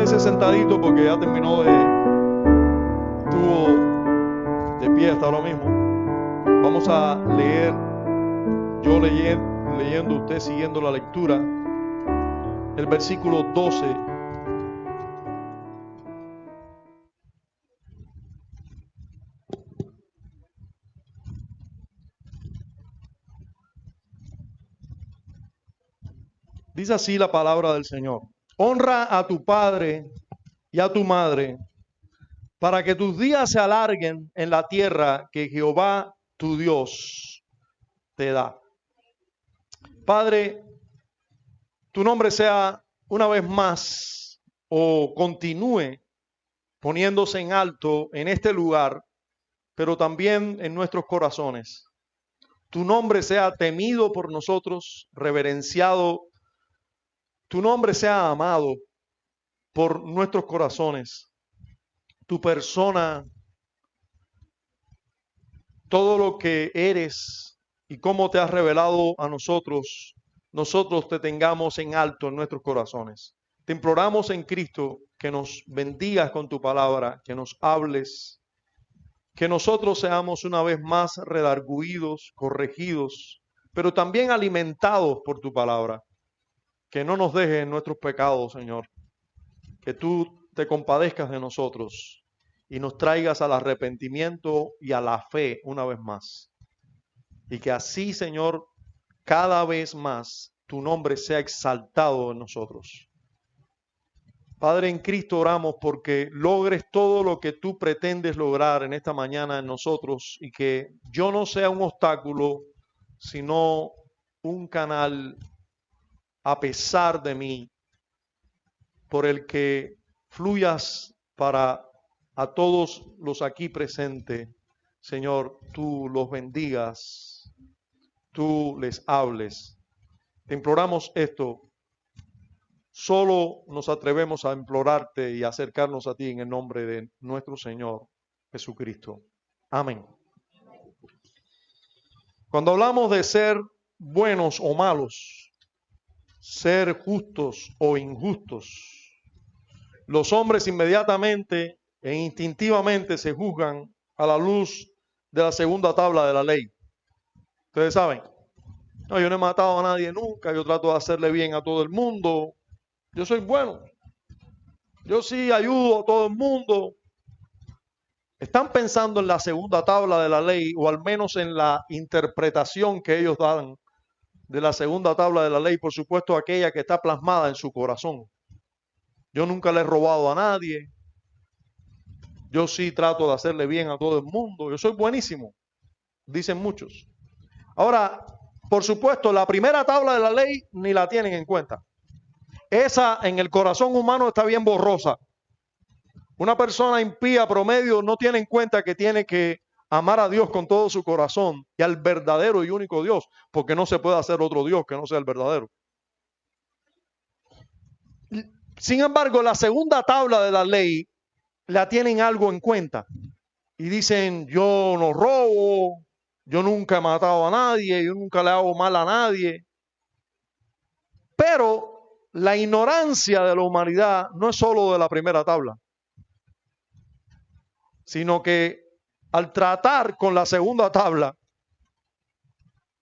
Quédese sentadito porque ya terminó estuvo de pie hasta ahora mismo. Vamos a leer, yo leyendo, usted siguiendo la lectura, el versículo 12. Dice así la palabra del Señor. Honra a tu padre y a tu madre, para que tus días se alarguen en la tierra que Jehová tu Dios te da. Padre, tu nombre sea una vez más o continúe poniéndose en alto en este lugar, pero también en nuestros corazones. Tu nombre sea temido por nosotros, reverenciado. Tu nombre sea amado por nuestros corazones. Tu persona, todo lo que eres y cómo te has revelado a nosotros, nosotros te tengamos en alto en nuestros corazones. Te imploramos en Cristo que nos bendigas con tu palabra, que nos hables, que nosotros seamos una vez más redarguidos, corregidos, pero también alimentados por tu palabra. Que no nos dejes en nuestros pecados, Señor. Que tú te compadezcas de nosotros y nos traigas al arrepentimiento y a la fe una vez más. Y que así, Señor, cada vez más tu nombre sea exaltado en nosotros. Padre, en Cristo oramos porque logres todo lo que tú pretendes lograr en esta mañana en nosotros y que yo no sea un obstáculo, sino un canal a pesar de mí, por el que fluyas para a todos los aquí presentes. Señor, tú los bendigas, tú les hables. Te imploramos esto. Solo nos atrevemos a implorarte y a acercarnos a ti en el nombre de nuestro Señor Jesucristo. Amén. Cuando hablamos de ser buenos o malos, ser justos o injustos, los hombres inmediatamente e instintivamente se juzgan a la luz de la segunda tabla de la ley. Ustedes saben, no, yo no he matado a nadie nunca, yo trato de hacerle bien a todo el mundo, yo soy bueno, yo sí ayudo a todo el mundo. Están pensando en la segunda tabla de la ley, o al menos en la interpretación que ellos dan de la segunda tabla de la ley, por supuesto aquella que está plasmada en su corazón. Yo nunca le he robado a nadie, yo sí trato de hacerle bien a todo el mundo, yo soy buenísimo, dicen muchos. Ahora, por supuesto, la primera tabla de la ley ni la tienen en cuenta. Esa en el corazón humano está bien borrosa. Una persona impía promedio no tiene en cuenta que tiene que amar a Dios con todo su corazón y al verdadero y único Dios, porque no se puede hacer otro Dios que no sea el verdadero. Sin embargo, la segunda tabla de la ley la tienen algo en cuenta y dicen, yo no robo, yo nunca he matado a nadie, yo nunca le hago mal a nadie. Pero la ignorancia de la humanidad no es solo de la primera tabla, sino que al tratar con la segunda tabla,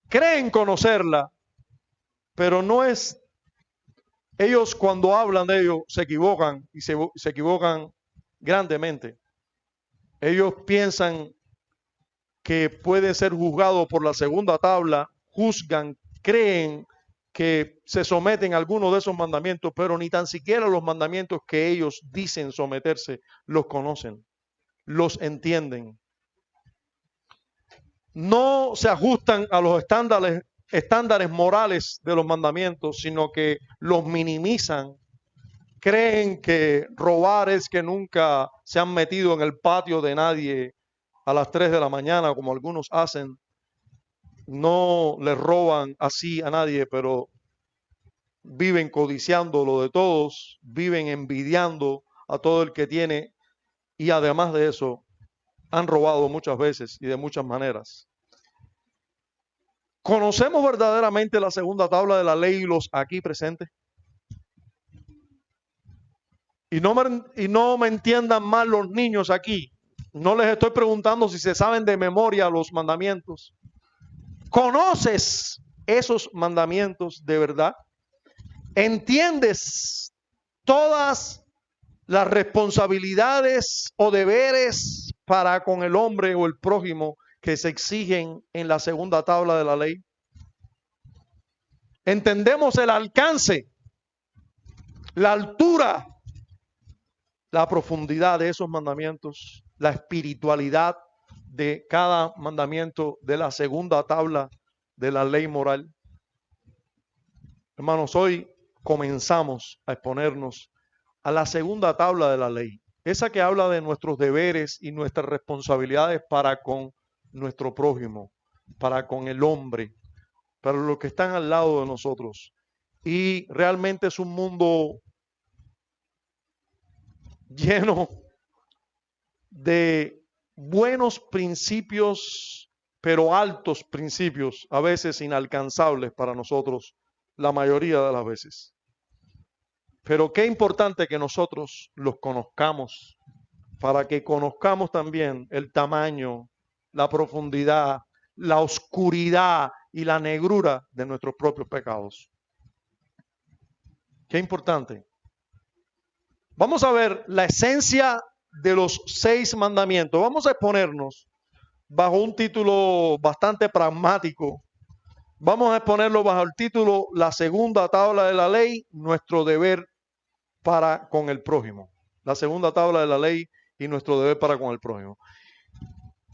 creen conocerla, pero no es, ellos cuando hablan de ello se equivocan y se equivocan grandemente. Ellos piensan que pueden ser juzgados por la segunda tabla, juzgan, creen que se someten a alguno de esos mandamientos, pero ni tan siquiera los mandamientos que ellos dicen someterse los conocen, los entienden. No se ajustan a los estándares morales de los mandamientos, sino que los minimizan. Creen que robar es que nunca se han metido en el patio de nadie a las 3 de la mañana, como algunos hacen. No le roban así a nadie, pero viven codiciando lo de todos, viven envidiando a todo el que tiene y además de eso han robado muchas veces y de muchas maneras. ¿Conocemos verdaderamente la segunda tabla de la ley y los aquí presentes? Y no me entiendan mal los niños aquí. No les estoy preguntando si se saben de memoria los mandamientos. ¿Conoces esos mandamientos de verdad? ¿Entiendes todas las responsabilidades o deberes para con el hombre o el prójimo que se exigen en la segunda tabla de la ley? ¿Entendemos el alcance, la altura, la profundidad de esos mandamientos, la espiritualidad de cada mandamiento de la segunda tabla de la ley moral? Hermanos, hoy comenzamos a exponernos a la segunda tabla de la ley, esa que habla de nuestros deberes y nuestras responsabilidades para con nuestro prójimo, para con el hombre, para los que están al lado de nosotros. Y realmente es un mundo lleno de buenos principios, pero altos principios, a veces inalcanzables para nosotros, la mayoría de las veces. Pero qué importante que nosotros los conozcamos, para que conozcamos también el tamaño, la profundidad, la oscuridad y la negrura de nuestros propios pecados. Qué importante. Vamos a ver la esencia de los 6 mandamientos. Vamos a exponernos bajo un título bastante pragmático. Vamos a exponerlo bajo el título La segunda tabla de la ley, nuestro deber para con el prójimo. La segunda tabla de la ley y nuestro deber para con el prójimo.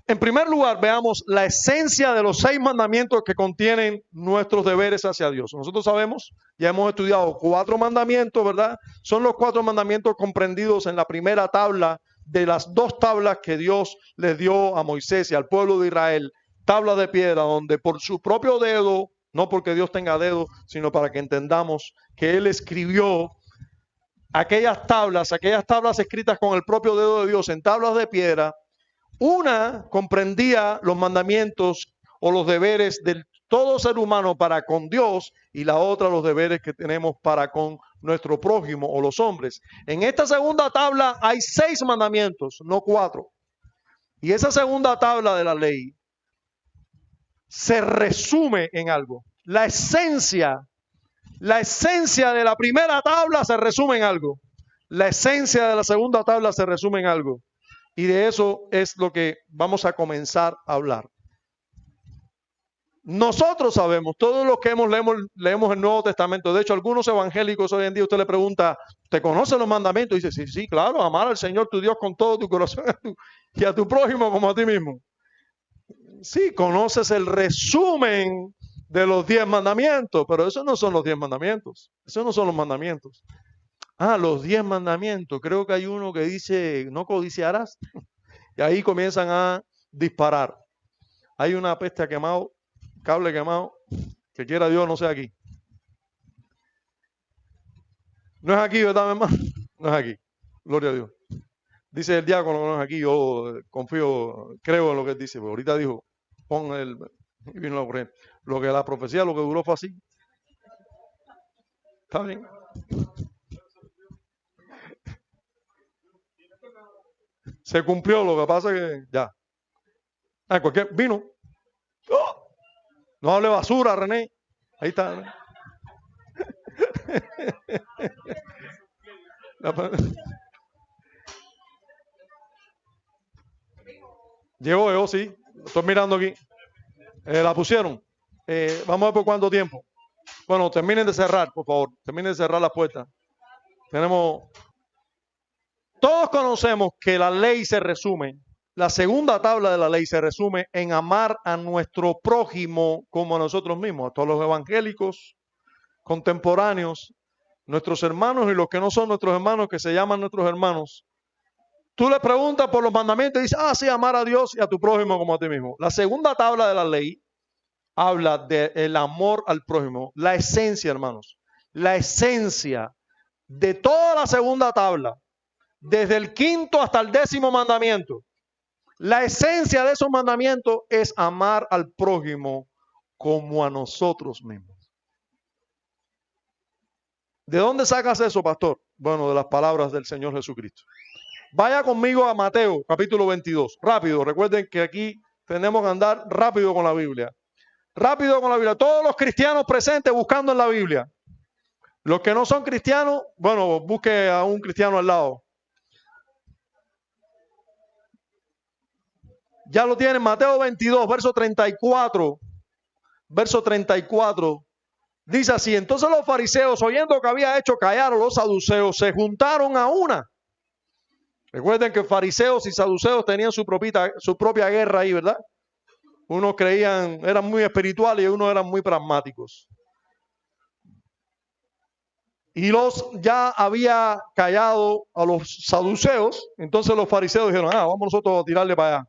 En primer lugar, veamos la esencia de los 6 mandamientos que contienen nuestros deberes hacia Dios. Nosotros sabemos, ya hemos estudiado 4 mandamientos, ¿verdad? Son los 4 mandamientos comprendidos en la primera tabla de las 2 tablas que Dios les dio a Moisés y al pueblo de Israel. Tablas de piedra donde por su propio dedo, no porque Dios tenga dedo, sino para que entendamos que Él escribió aquellas tablas escritas con el propio dedo de Dios en tablas de piedra. Una comprendía los mandamientos o los deberes de todo ser humano para con Dios y la otra los deberes que tenemos para con nuestro prójimo o los hombres. En esta segunda tabla hay 6 mandamientos, no 4. Y esa segunda tabla de la ley se resume en algo. La esencia de la primera tabla se resume en algo. La esencia de la segunda tabla se resume en algo. Y de eso es lo que vamos a comenzar a hablar. Nosotros sabemos, todos los que leemos el Nuevo Testamento, de hecho algunos evangélicos hoy en día usted le pregunta, ¿te conocen los mandamientos? Y dice, sí, claro, amar al Señor tu Dios con todo tu corazón y a tu prójimo como a ti mismo. Sí, conoces el resumen de los 10 mandamientos, pero esos no son los 10 mandamientos, esos no son los mandamientos. Los 10 mandamientos, creo que hay uno que dice, no codiciarás, y ahí comienzan a disparar. Hay una peste quemado, cable quemado, que quiera Dios no sea aquí. No es aquí, ¿verdad, mi hermano? No es aquí, gloria a Dios. Dice el diácono que no es aquí, yo confío, creo en lo que él dice, pero ahorita dijo, pon el, vino la corriente. Lo que la profecía, lo que duró fue así. ¿Está bien? Se cumplió, lo que pasa es que ya. Cualquier vino. ¡Oh! No hable basura, René. Ahí está. Llegó, sí. Estoy mirando aquí. La pusieron. Vamos a ver por cuánto tiempo. Bueno, terminen de cerrar, por favor. Terminen de cerrar la puerta. Todos conocemos que la ley se resume, la segunda tabla de la ley se resume en amar a nuestro prójimo como a nosotros mismos, a todos los evangélicos contemporáneos, nuestros hermanos y los que no son nuestros hermanos, que se llaman nuestros hermanos. Tú le preguntas por los mandamientos y dices, sí, amar a Dios y a tu prójimo como a ti mismo. La segunda tabla de la ley habla del amor al prójimo, la esencia, hermanos, la esencia de toda la segunda tabla, desde el 5º hasta el 10º mandamiento. La esencia de esos mandamientos es amar al prójimo como a nosotros mismos. ¿De dónde sacas eso, pastor? bueno, de las palabras del Señor Jesucristo. Vaya conmigo a Mateo, capítulo 22. Rápido, recuerden que aquí tenemos que andar rápido con la Biblia. Rápido con la Biblia. Todos los cristianos presentes buscando en la Biblia. Los que no son cristianos, bueno, busque a un cristiano al lado. Ya lo tienen, Mateo 22, verso 34. Verso 34. Dice así: entonces los fariseos, oyendo que había hecho callar a los saduceos, se juntaron a una. Recuerden que fariseos y saduceos tenían su propia guerra ahí, ¿verdad? Unos creían, eran muy espirituales y unos eran muy pragmáticos. Y ya había callado a los saduceos, entonces los fariseos dijeron, vamos nosotros a tirarle para allá.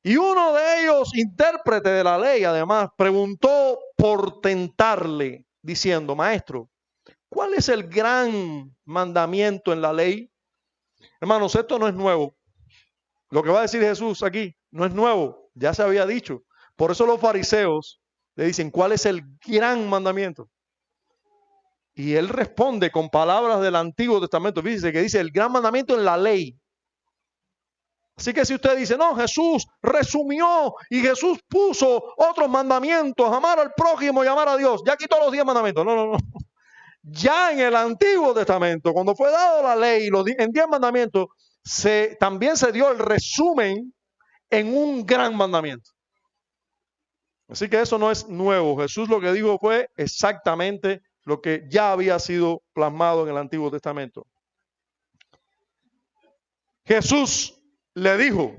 Y uno de ellos, intérprete de la ley, además, preguntó por tentarle, diciendo, maestro, ¿cuál es el gran mandamiento en la ley? Hermanos, esto no es nuevo. Lo que va a decir Jesús aquí no es nuevo, ya se había dicho. Por eso los fariseos le dicen, ¿cuál es el gran mandamiento? Y él responde con palabras del Antiguo Testamento. Fíjese que dice el gran mandamiento en la ley. Así que si usted dice, no, Jesús resumió y Jesús puso otros mandamientos, amar al prójimo y amar a Dios. Ya quitó los 10 mandamientos. No. Ya en el Antiguo Testamento, cuando fue dado la ley, en 10 mandamientos, también se dio el resumen en un gran mandamiento. Así que eso no es nuevo. Jesús lo que dijo fue exactamente lo que ya había sido plasmado en el Antiguo Testamento. Jesús le dijo,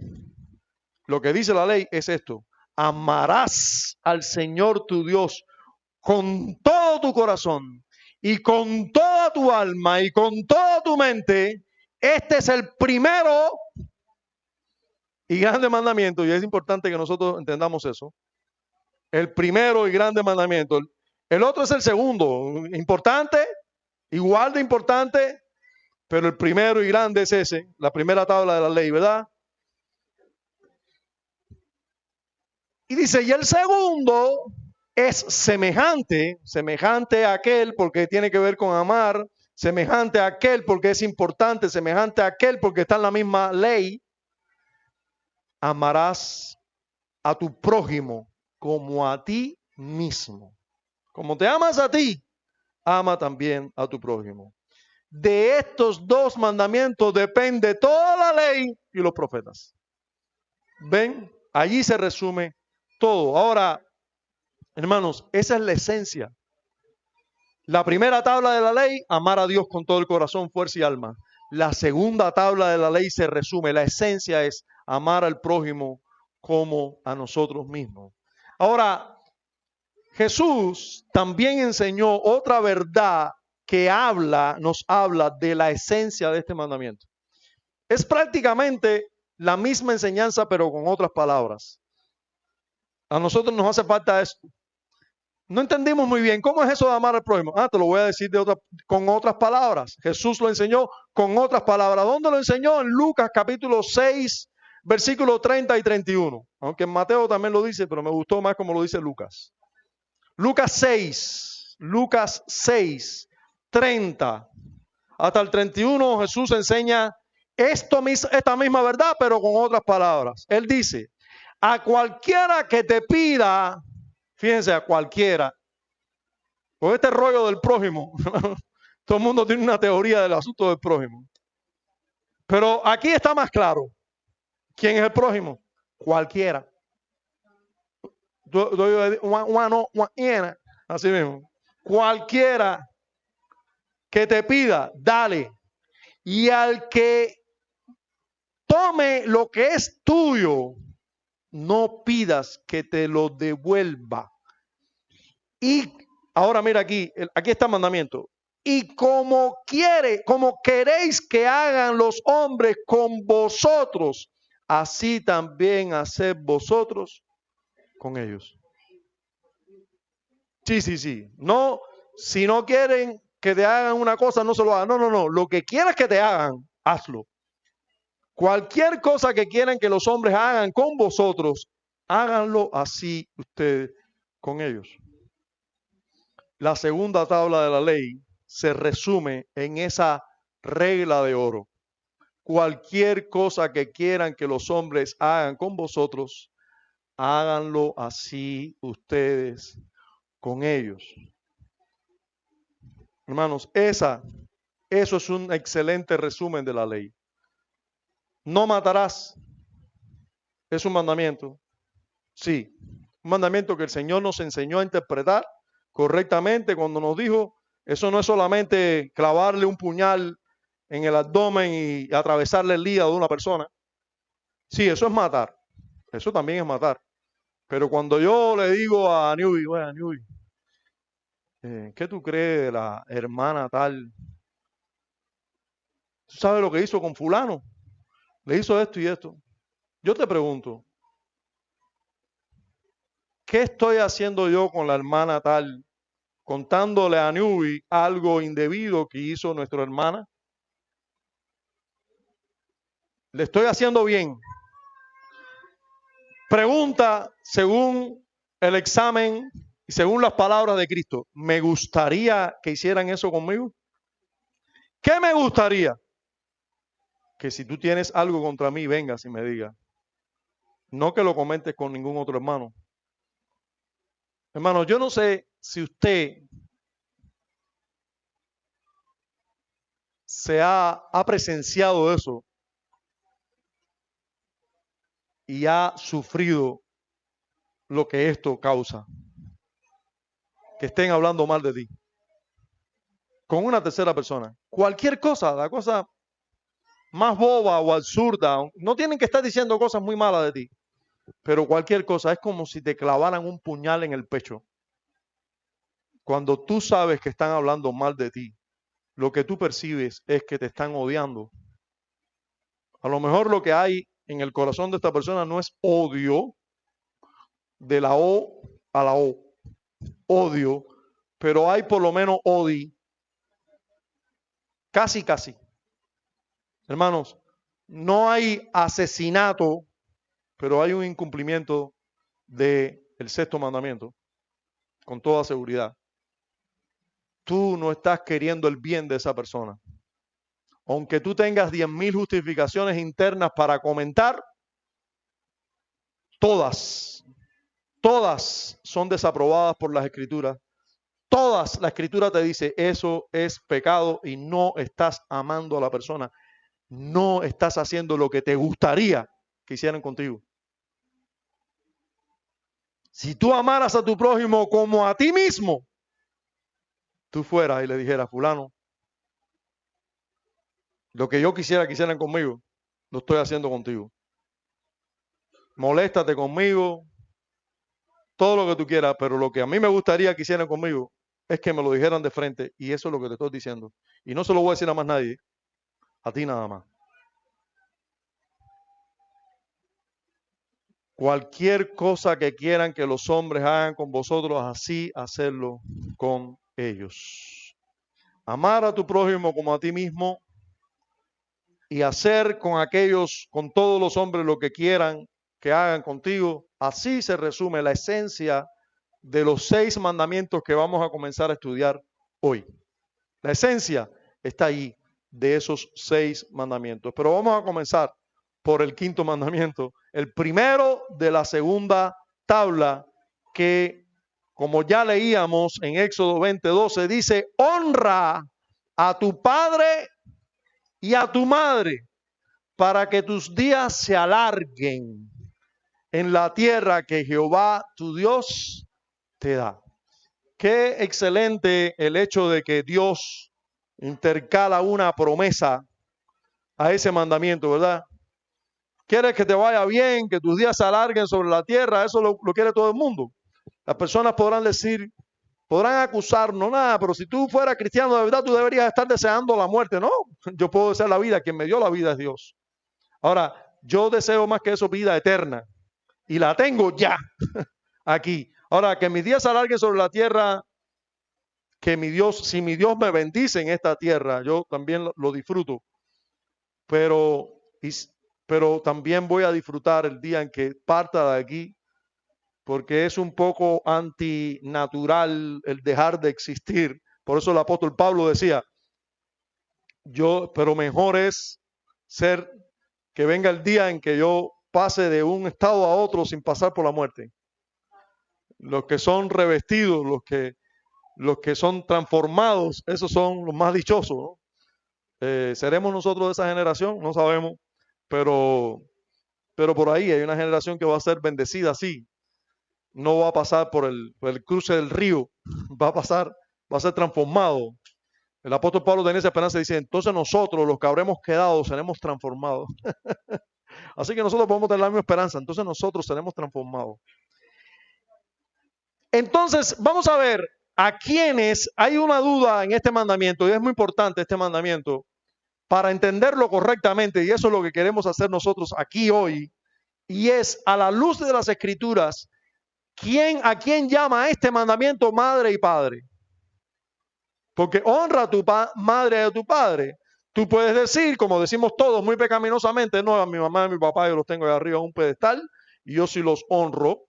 lo que dice la ley es esto: amarás al Señor tu Dios con todo tu corazón y con toda tu alma y con toda tu mente. Este es el primero y grande mandamiento, y es importante que nosotros entendamos eso. El primero y grande mandamiento. El otro es el segundo, importante, igual de importante, pero el primero y grande es ese, la primera tabla de la ley, ¿verdad? Y dice, y el segundo es semejante a aquel porque tiene que ver con amar, semejante a aquel porque es importante, semejante a aquel porque está en la misma ley. Amarás a tu prójimo como a ti mismo. Como te amas a ti, ama también a tu prójimo. De estos dos mandamientos depende toda la ley y los profetas. ¿Ven? Allí se resume todo. Ahora, hermanos, esa es la esencia. La primera tabla de la ley, amar a Dios con todo el corazón, fuerza y alma. La segunda tabla de la ley se resume. La esencia es amar al prójimo como a nosotros mismos. Ahora, Jesús también enseñó otra verdad que nos habla de la esencia de este mandamiento. Es prácticamente la misma enseñanza, pero con otras palabras. A nosotros nos hace falta esto. No entendimos muy bien cómo es eso de amar al prójimo. Te lo voy a decir con otras palabras. Jesús lo enseñó con otras palabras. ¿Dónde lo enseñó? En Lucas capítulo 6, versículos 30 y 31. Aunque en Mateo también lo dice, pero me gustó más como lo dice Lucas. Lucas 6, 30 hasta el 31, Jesús enseña esta misma verdad, pero con otras palabras. Él dice, a cualquiera que te pida, fíjense, a cualquiera, con este rollo del prójimo, todo el mundo tiene una teoría del asunto del prójimo. Pero aquí está más claro. ¿Quién es el prójimo? Cualquiera. Así mismo. Cualquiera que te pida, dale. Y al que tome lo que es tuyo, no pidas que te lo devuelva. Y ahora mira aquí está el mandamiento. Y como queréis que hagan los hombres con vosotros, así también haced vosotros con ellos. Sí. No, si no quieren que te hagan una cosa, no se lo hagan. No. Lo que quieras que te hagan, hazlo. Cualquier cosa que quieran que los hombres hagan con vosotros, háganlo así ustedes con ellos. La segunda tabla de la ley se resume en esa regla de oro. Cualquier cosa que quieran que los hombres hagan con vosotros, háganlo así ustedes con ellos. Hermanos, eso es un excelente resumen de la ley. No matarás. ¿Es un mandamiento? Sí. Un mandamiento que el Señor nos enseñó a interpretar correctamente cuando nos dijo, eso no es solamente clavarle un puñal en el abdomen y atravesarle el hígado de una persona. Sí, eso es matar. Eso también es matar. Pero cuando yo le digo a Newbie, bueno, Newbie, ¿qué tú crees de la hermana tal? ¿Tú sabes lo que hizo con fulano? Le hizo esto y esto. Yo te pregunto, ¿qué estoy haciendo yo con la hermana tal? Contándole a Newbie algo indebido que hizo nuestra hermana. ¿Le estoy haciendo bien? Pregunta según el examen y según las palabras de Cristo. ¿Me gustaría que hicieran eso conmigo? ¿Qué me gustaría? Que si tú tienes algo contra mí, vengas y me digas. No que lo comentes con ningún otro hermano. Hermano, yo no sé si usted ha presenciado eso y ha sufrido lo que esto causa. Que estén hablando mal de ti. Con una tercera persona. Cualquier cosa, la cosa más boba o absurda, no tienen que estar diciendo cosas muy malas de ti, pero cualquier cosa es como si te clavaran un puñal en el pecho. Cuando tú sabes que están hablando mal de ti, lo que tú percibes es que te están odiando. A lo mejor lo que hay en el corazón de esta persona no es odio, de la O a la O, odio, pero hay por lo menos odio, casi. Hermanos, no hay asesinato, pero hay un incumplimiento del sexto mandamiento, con toda seguridad. Tú no estás queriendo el bien de esa persona. Aunque tú tengas 10,000 justificaciones internas para comentar, todas son desaprobadas por las Escrituras. Todas, la Escritura te dice, eso es pecado y no estás amando a la persona. No estás haciendo lo que te gustaría que hicieran contigo. Si tú amaras a tu prójimo como a ti mismo, tú fueras y le dijeras, fulano, lo que yo quisiera que hicieran conmigo, lo estoy haciendo contigo. Moléstate conmigo, todo lo que tú quieras, pero lo que a mí me gustaría que hicieran conmigo es que me lo dijeran de frente y eso es lo que te estoy diciendo. Y no se lo voy a decir a más nadie, a ti nada más. Cualquier cosa que quieran que los hombres hagan con vosotros, así hacerlo con ellos. Amar a tu prójimo como a ti mismo y hacer con aquellos, con todos los hombres, lo que quieran que hagan contigo. Así se resume la esencia de los 6 mandamientos que vamos a comenzar a estudiar hoy. La esencia está ahí de esos 6 mandamientos. Pero vamos a comenzar por el 5º mandamiento, el primero de la segunda tabla, que como ya leíamos en Éxodo 20:12, dice, honra a tu padre y a tu madre para que tus días se alarguen en la tierra que Jehová tu Dios te da. Qué excelente el hecho de que Dios intercala una promesa a ese mandamiento, ¿verdad? ¿Quieres que te vaya bien, que tus días se alarguen sobre la tierra? Eso lo quiere todo el mundo. Las personas podrán decir, podrán acusarnos, nada, pero si tú fueras cristiano de verdad, tú deberías estar deseando la muerte. No, yo puedo desear la vida, quien me dio la vida es Dios. Ahora, yo deseo más que eso vida eterna y la tengo ya aquí. Ahora, que mis días se alarguen sobre la tierra, que mi Dios, si mi Dios me bendice en esta tierra, yo también lo disfruto, pero también voy a disfrutar el día en que parta de aquí, porque es un poco antinatural el dejar de existir. Por eso el apóstol Pablo decía, pero mejor es que venga el día en que yo pase de un estado a otro sin pasar por la muerte. Los que son revestidos, los que son transformados, esos son los más dichosos, ¿no? ¿Seremos nosotros de esa generación? No sabemos, pero por ahí hay una generación que va a ser bendecida así. No va a pasar por el cruce del río, va a ser transformado. El apóstol Pablo tenía esa esperanza y dice, entonces nosotros, los que habremos quedado, seremos transformados. Así que nosotros podemos tener la misma esperanza, entonces nosotros seremos transformados. Entonces, vamos a ver a quienes hay una duda en este mandamiento, y es muy importante este mandamiento, para entenderlo correctamente, y eso es lo que queremos hacer nosotros aquí hoy, y es a la luz de las Escrituras, ¿a quién llama a este mandamiento madre y padre? Porque honra a tu madre y a tu padre. Tú puedes decir, como decimos todos muy pecaminosamente, no, a mi mamá y a mi papá yo los tengo ahí arriba en un pedestal y yo sí los honro.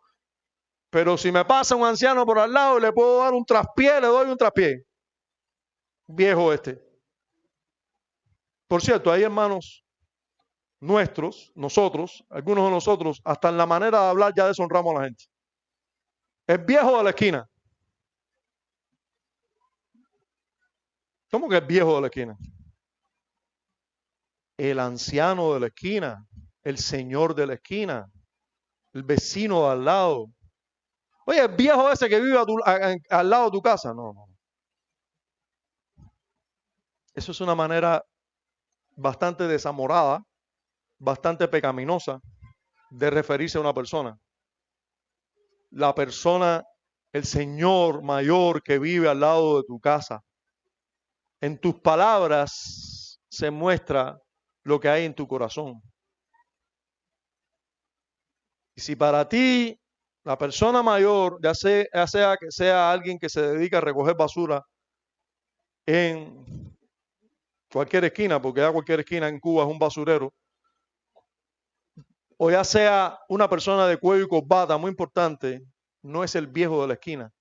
Pero si me pasa un anciano por al lado y le puedo dar un traspié, le doy un traspié. Viejo este. Por cierto, hay hermanos nosotros, algunos de nosotros, hasta en la manera de hablar ya deshonramos a la gente. El viejo de la esquina. ¿Cómo que el viejo de la esquina? El anciano de la esquina, el señor de la esquina, el vecino de al lado. Oye, el viejo ese que vive al lado de tu casa. No. Eso es una manera bastante desamorada, bastante pecaminosa de referirse a una persona. La persona, el señor mayor que vive al lado de tu casa. En tus palabras se muestra lo que hay en tu corazón. Y si para ti la persona mayor, ya sea que sea alguien que se dedica a recoger basura en cualquier esquina, porque ya cualquier esquina en Cuba es un basurero, o ya sea una persona de cuello y corbata, muy importante, no es el viejo de la esquina.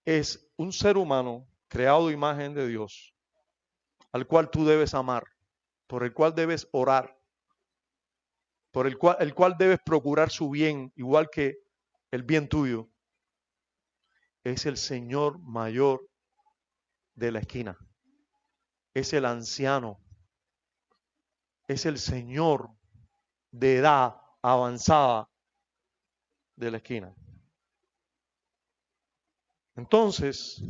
Es un ser humano creado a imagen de Dios, al cual tú debes amar, por el cual debes orar, por el cual debes procurar su bien, igual que el bien tuyo. Es el señor mayor de la esquina. Es el anciano. Es el señor de edad avanzada de la esquina. Entonces,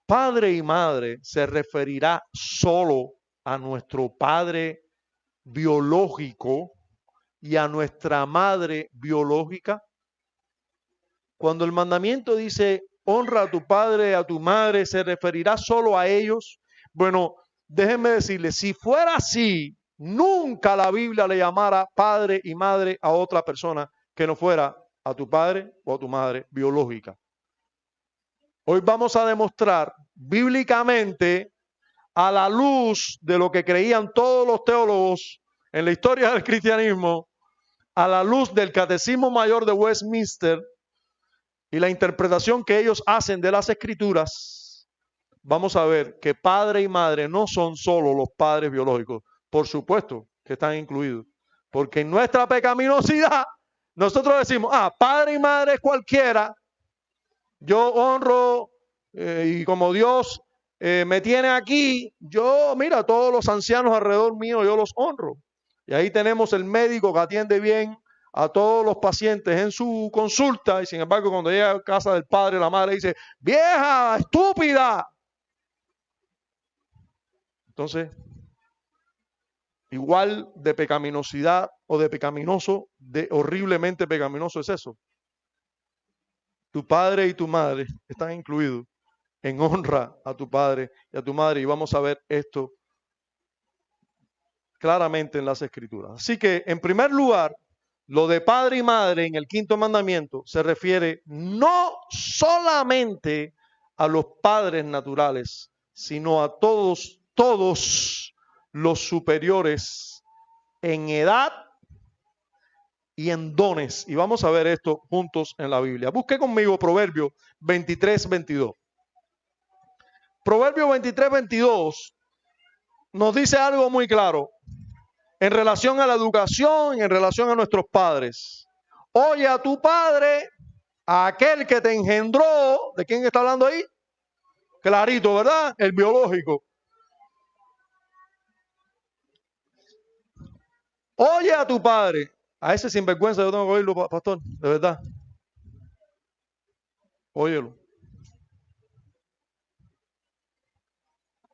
padre y madre se referirá solo a nuestro padre biológico y a nuestra madre biológica. Cuando el mandamiento dice honra a tu padre y a tu madre, ¿se referirá solo a ellos? Bueno, déjenme decirles, si fuera así, nunca la Biblia le llamara padre y madre a otra persona que no fuera a tu padre o a tu madre biológica. Hoy vamos a demostrar bíblicamente, a la luz de lo que creían todos los teólogos en la historia del cristianismo, a la luz del Catecismo Mayor de Westminster y la interpretación que ellos hacen de las Escrituras, vamos a ver que padre y madre no son solo los padres biológicos, por supuesto que están incluidos, porque en nuestra pecaminosidad nosotros decimos, padre y madre es cualquiera, yo honro y como Dios me tiene aquí, mira, todos los ancianos alrededor mío, yo los honro. Y ahí tenemos el médico que atiende bien a todos los pacientes en su consulta, y sin embargo cuando llega a casa del padre, la madre dice, vieja, estúpida. Entonces, igual de pecaminosidad o de pecaminoso, de horriblemente pecaminoso es eso. Tu padre y tu madre están incluidos en honra a tu padre y a tu madre, y vamos a ver esto claramente en las Escrituras. Así que, en primer lugar, lo de padre y madre en el quinto mandamiento se refiere no solamente a los padres naturales, sino a todos los superiores en edad y en dones. Y vamos a ver esto juntos en la Biblia. Busque conmigo Proverbios 23, 22. Proverbio 23:22 nos dice algo muy claro en relación a la educación y en relación a nuestros padres. Oye a tu padre, a aquel que te engendró. ¿De quién está hablando ahí? Clarito, ¿verdad? El biológico. Oye a tu padre. A ese sinvergüenza yo tengo que oírlo, pastor, de verdad. Óyelo.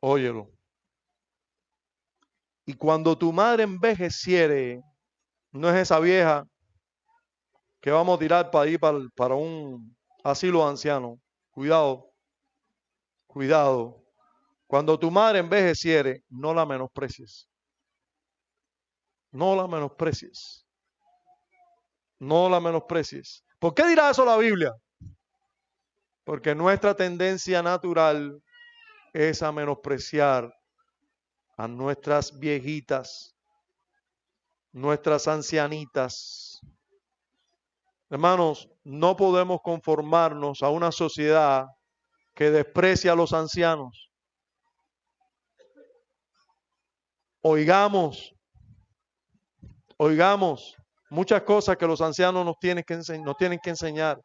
Óyelo. Y cuando tu madre envejeciere, no es esa vieja que vamos a tirar para ir para un asilo de ancianos. Cuidado, cuidado. Cuando tu madre envejeciere, no la menosprecies. No la menosprecies. No la menosprecies. ¿Por qué dirá eso la Biblia? Porque nuestra tendencia natural es a menospreciar a nuestras viejitas, nuestras ancianitas. Hermanos, no podemos conformarnos a una sociedad que desprecia a los ancianos. Oigamos muchas cosas que los ancianos nos tienen que enseñar.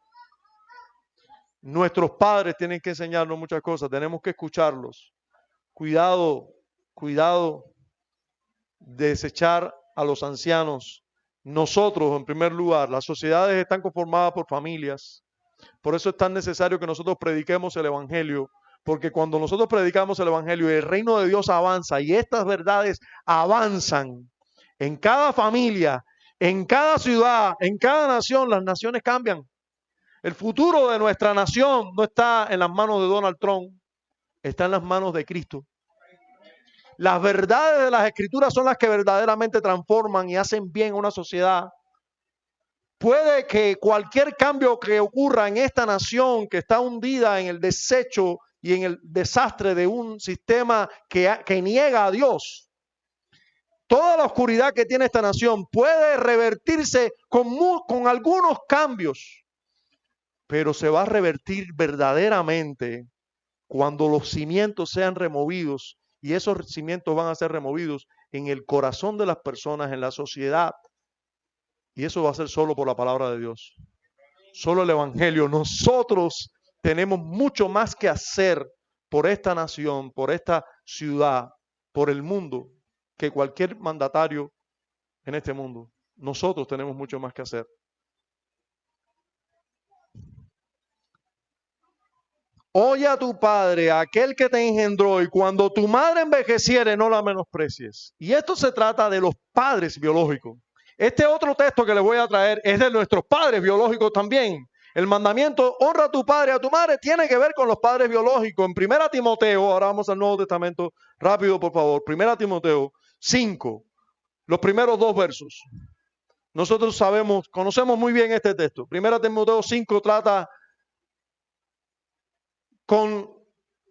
Nuestros padres tienen que enseñarnos muchas cosas, tenemos que escucharlos. Cuidado de desechar a los ancianos. Nosotros, en primer lugar, las sociedades están conformadas por familias. Por eso es tan necesario que nosotros prediquemos el Evangelio, porque cuando nosotros predicamos el Evangelio, el reino de Dios avanza y estas verdades avanzan en cada familia, en cada ciudad, en cada nación. Las naciones cambian. El futuro de nuestra nación no está en las manos de Donald Trump, está en las manos de Cristo. Las verdades de las Escrituras son las que verdaderamente transforman y hacen bien a una sociedad. Puede que cualquier cambio que ocurra en esta nación que está hundida en el desecho y en el desastre de un sistema que niega a Dios, toda la oscuridad que tiene esta nación puede revertirse con algunos cambios, pero se va a revertir verdaderamente cuando los cimientos sean removidos, y esos cimientos van a ser removidos en el corazón de las personas, en la sociedad, y eso va a ser solo por la palabra de Dios, solo el Evangelio. Nosotros tenemos mucho más que hacer por esta nación, por esta ciudad, por el mundo, que cualquier mandatario en este mundo. Nosotros tenemos mucho más que hacer. Oye a tu padre, a aquel que te engendró, y cuando tu madre envejeciere, no la menosprecies. Y esto se trata de los padres biológicos. Este otro texto que les voy a traer es de nuestros padres biológicos también. El mandamiento, honra a tu padre y a tu madre, tiene que ver con los padres biológicos. En 1 Timoteo, ahora vamos al Nuevo Testamento, rápido por favor, 1 Timoteo 5, los primeros 2 versos. Nosotros conocemos muy bien este texto. 1 Timoteo 5 trata con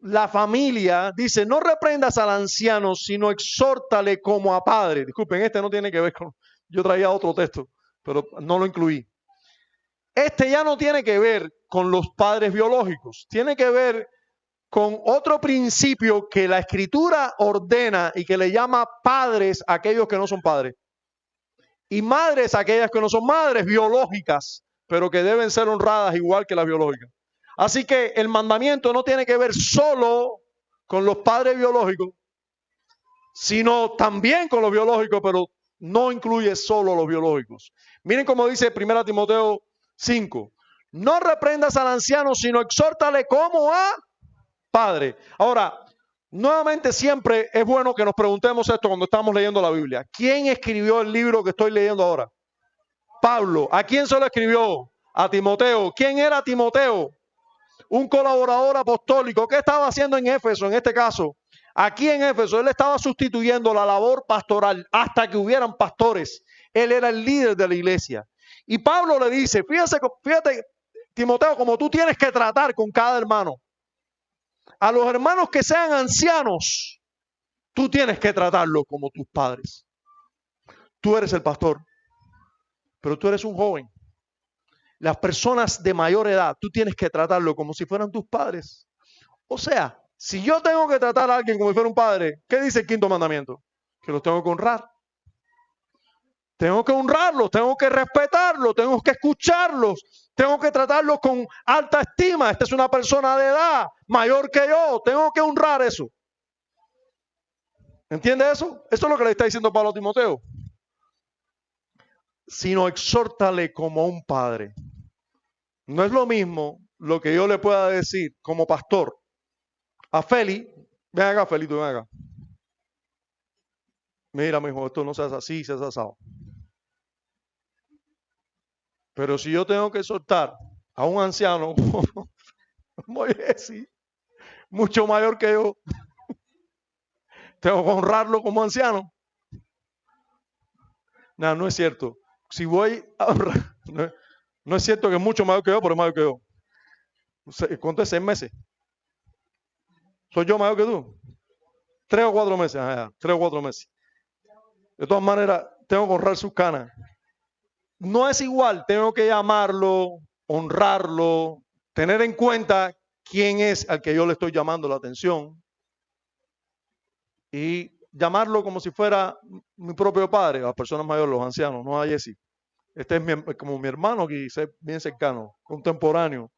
la familia. Dice, no reprendas al anciano, sino exhórtale como a padre. Disculpen, este no tiene que ver con... Yo traía otro texto, pero no lo incluí. Este ya no tiene que ver con los padres biológicos. Tiene que ver con otro principio que la Escritura ordena y que le llama padres a aquellos que no son padres. Y madres a aquellas que no son madres biológicas, pero que deben ser honradas igual que las biológicas. Así que el mandamiento no tiene que ver solo con los padres biológicos, sino también con los biológicos, pero no incluye solo los biológicos. Miren cómo dice 1 Timoteo 5. No reprendas al anciano, sino exhórtale como a padre. Ahora, nuevamente siempre es bueno que nos preguntemos esto cuando estamos leyendo la Biblia. ¿Quién escribió el libro que estoy leyendo ahora? Pablo. ¿A quién se lo escribió? A Timoteo. ¿Quién era Timoteo? Un colaborador apostólico. ¿Qué estaba haciendo en Éfeso en este caso? Aquí en Éfeso, él estaba sustituyendo la labor pastoral hasta que hubieran pastores. Él era el líder de la iglesia. Y Pablo le dice, fíjate, Timoteo, como tú tienes que tratar con cada hermano. A los hermanos que sean ancianos, tú tienes que tratarlos como tus padres. Tú eres el pastor, pero tú eres un joven. Las personas de mayor edad, tú tienes que tratarlo como si fueran tus padres. O sea, Si yo tengo que tratar a alguien como si fuera un padre, ¿qué dice el quinto mandamiento? Que los tengo que honrar. Tengo que honrarlos, tengo que respetarlos, tengo que escucharlos, tengo que tratarlos con alta estima. Esta es una persona de edad mayor que yo, tengo que honrar eso. ¿Entiende eso? Eso es lo que le está diciendo Pablo a Timoteo. Sino exhórtale como un padre. No es lo mismo lo que yo le pueda decir como pastor a Feli. Ven acá, Felito, ven acá. Mira, mi hijo, esto no se hace así, se hace asado. Pero si yo tengo que exhortar a un anciano como Moisés, mucho mayor que yo, tengo que honrarlo como anciano. No, no es cierto. Si voy a honrar, no es cierto que es mucho mayor que yo, pero es mayor que yo. ¿Cuánto es? 6 meses. ¿Soy yo mayor que tú? 3 o 4 meses. 3 o 4 meses. De todas maneras, tengo que honrar sus canas. No es igual, tengo que llamarlo, honrarlo, tener en cuenta quién es al que yo le estoy llamando la atención y llamarlo como si fuera mi propio padre, las personas mayores, los ancianos, no a Jesse. Este es como mi hermano, quizás bien cercano, contemporáneo.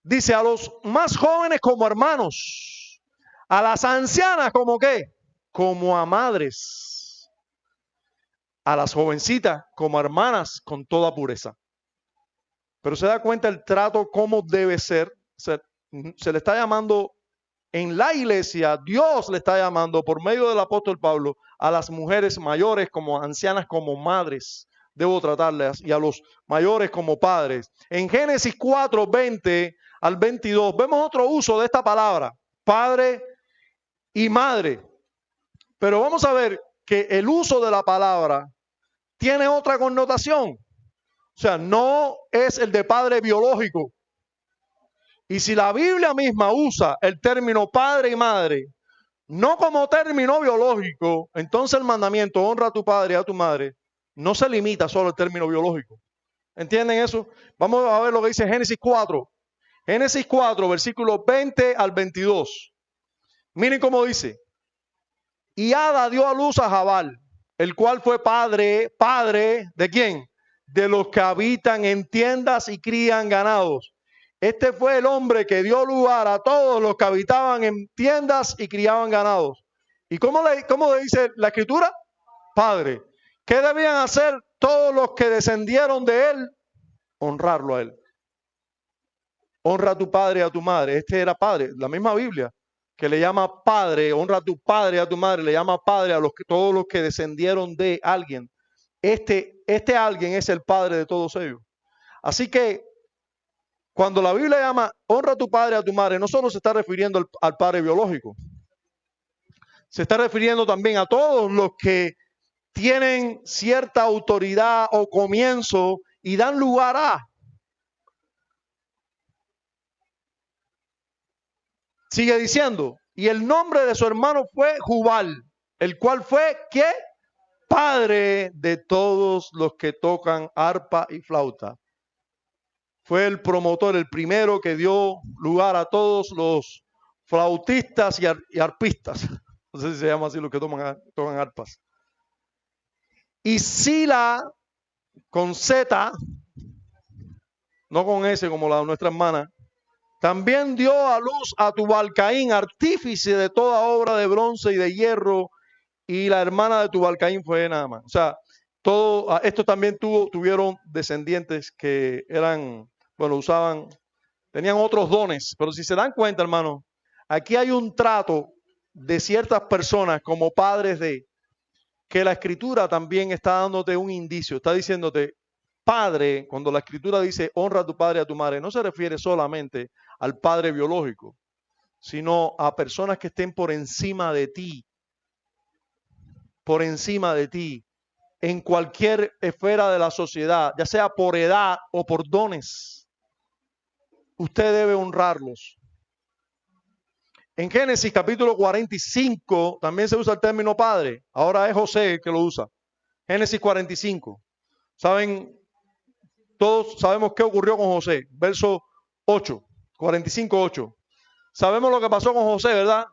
Dice a los más jóvenes como hermanos, a las ancianas como qué, como a madres, a las jovencitas como hermanas con toda pureza. Pero se da cuenta el trato cómo debe ser. Se le está llamando en la iglesia, Dios le está llamando por medio del apóstol Pablo a las mujeres mayores como ancianas, como madres. Debo tratarlas y a los mayores como padres. En Génesis 4, 20 al 22 vemos otro uso de esta palabra, padre y madre. Pero vamos a ver que el uso de la palabra tiene otra connotación. O sea, no es el de padre biológico. Y si la Biblia misma usa el término padre y madre, no como término biológico, entonces el mandamiento honra a tu padre y a tu madre no se limita solo al término biológico. ¿Entienden eso? Vamos a ver lo que dice Génesis 4. Génesis 4, versículos 20 al 22. Miren cómo dice. Y Ada dio a luz a Jabal, el cual fue padre ¿de quién? De los que habitan en tiendas y crían ganados. Este fue el hombre que dio lugar a todos los que habitaban en tiendas y criaban ganados. ¿Y cómo le dice la escritura? Padre. ¿Qué debían hacer todos los que descendieron de él? Honrarlo a él. Honra a tu padre y a tu madre. Este era padre, la misma Biblia, que le llama padre, honra a tu padre y a tu madre, le llama padre a todos los que descendieron de alguien. Este alguien es el padre de todos ellos. Así que cuando la Biblia llama honra a tu padre y a tu madre, no solo se está refiriendo al padre biológico, se está refiriendo también a todos los que tienen cierta autoridad o comienzo y dan lugar a. Sigue diciendo, y el nombre de su hermano fue Jubal, el cual fue, ¿qué? Padre de todos los que tocan arpa y flauta. Fue el promotor, el primero que dio lugar a todos los flautistas y arpistas. No sé si se llama así los que tocan arpas. Y Sila, con Z, no con S como la de nuestra hermana, también dio a luz a Tubal-Caín, artífice de toda obra de bronce y de hierro, y la hermana de Tubal-Caín fue Naamán. O sea, estos también tuvieron descendientes que eran, bueno, tenían otros dones, pero si se dan cuenta, hermano, aquí hay un trato de ciertas personas como padres que la escritura también está dándote un indicio, está diciéndote, padre, cuando la escritura dice honra a tu padre y a tu madre, no se refiere solamente al padre biológico, sino a personas que estén por encima de ti, en cualquier esfera de la sociedad, ya sea por edad o por dones. Usted debe honrarlos. En Génesis capítulo 45 también se usa el término padre. Ahora es José el que lo usa. Génesis 45. Todos sabemos qué ocurrió con José. Verso 8, 45:8. Sabemos lo que pasó con José, ¿verdad?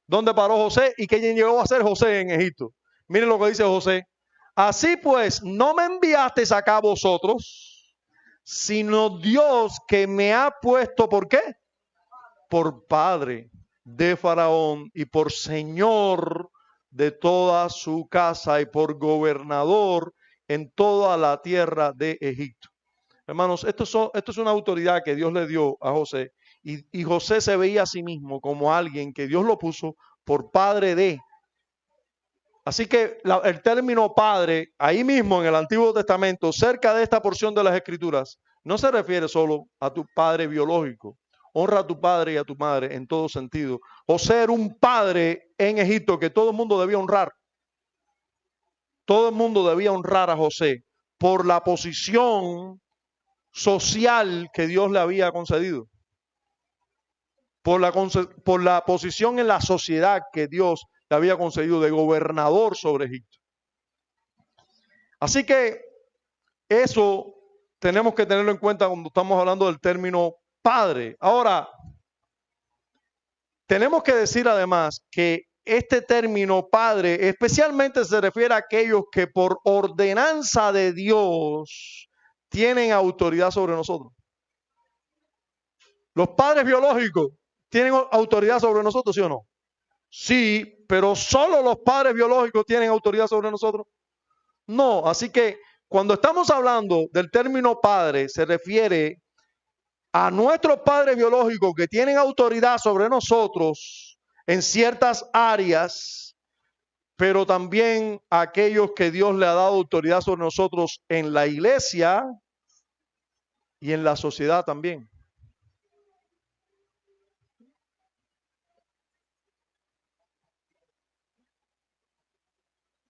¿Dónde paró José y qué llegó a hacer José en Egipto? Miren lo que dice José. Así pues, no me enviasteis acá vosotros, sino Dios que me ha puesto, ¿por qué? Por padre de Faraón y por señor de toda su casa y por gobernador en toda la tierra de Egipto. Hermanos, esto es una autoridad que Dios le dio a José y José se veía a sí mismo como alguien que Dios lo puso por padre de. Así que el término padre, ahí mismo en el Antiguo Testamento, cerca de esta porción de las Escrituras, no se refiere solo a tu padre biológico. Honra a tu padre y a tu madre en todo sentido. José era un padre en Egipto que todo el mundo debía honrar. Todo el mundo debía honrar a José por la posición social que Dios le había concedido. Por la posición en la sociedad que Dios le había concedido de gobernador sobre Egipto. Así que eso tenemos que tenerlo en cuenta cuando estamos hablando del término padre. Ahora, tenemos que decir además que este término padre especialmente se refiere a aquellos que por ordenanza de Dios tienen autoridad sobre nosotros. Los padres biológicos tienen autoridad sobre nosotros, ¿sí o no? Sí, pero solo los padres biológicos tienen autoridad sobre nosotros. No, así que cuando estamos hablando del término padre, se refiere a nuestros padres biológicos que tienen autoridad sobre nosotros en ciertas áreas, pero también a aquellos que Dios le ha dado autoridad sobre nosotros en la iglesia y en la sociedad también.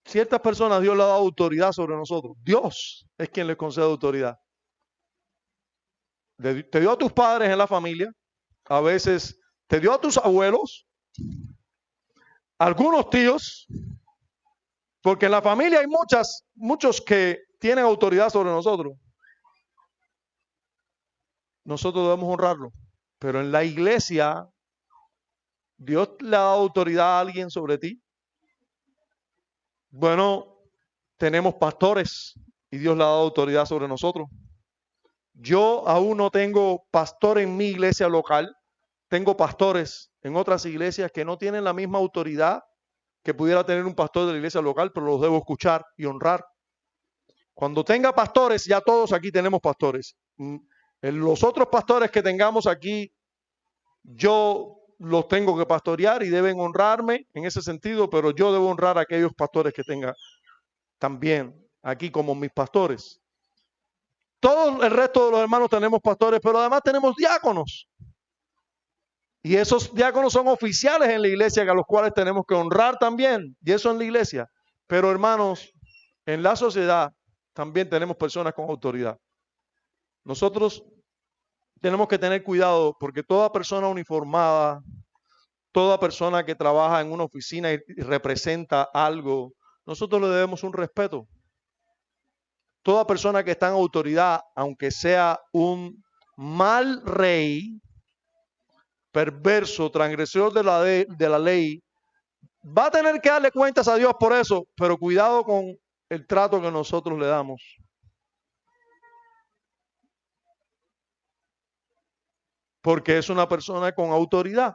Ciertas personas Dios le ha dado autoridad sobre nosotros. Dios es quien les concede autoridad. Te dio a tus padres en la familia, a veces te dio a tus abuelos, algunos tíos, porque en la familia hay muchos que tienen autoridad sobre nosotros. Nosotros debemos honrarlo. Pero en la iglesia, ¿Dios le ha dado autoridad a alguien sobre ti? Bueno, tenemos pastores y Dios le ha dado autoridad sobre nosotros. Yo aún no tengo pastor en mi iglesia local. Tengo pastores en otras iglesias que no tienen la misma autoridad que pudiera tener un pastor de la iglesia local, pero los debo escuchar y honrar. Cuando tenga pastores, ya todos aquí tenemos pastores. Los otros pastores que tengamos aquí, yo los tengo que pastorear y deben honrarme en ese sentido, pero yo debo honrar a aquellos pastores que tenga también aquí como mis pastores. Todo el resto de los hermanos tenemos pastores, pero además tenemos diáconos. Y esos diáconos son oficiales en la iglesia, a los cuales tenemos que honrar también. Y eso en la iglesia. Pero hermanos, en la sociedad también tenemos personas con autoridad. Nosotros tenemos que tener cuidado porque toda persona uniformada, toda persona que trabaja en una oficina y representa algo, nosotros le debemos un respeto. Toda persona que está en autoridad, aunque sea un mal rey, perverso, transgresor de la ley, va a tener que darle cuentas a Dios por eso, pero cuidado con el trato que nosotros le damos. Porque es una persona con autoridad.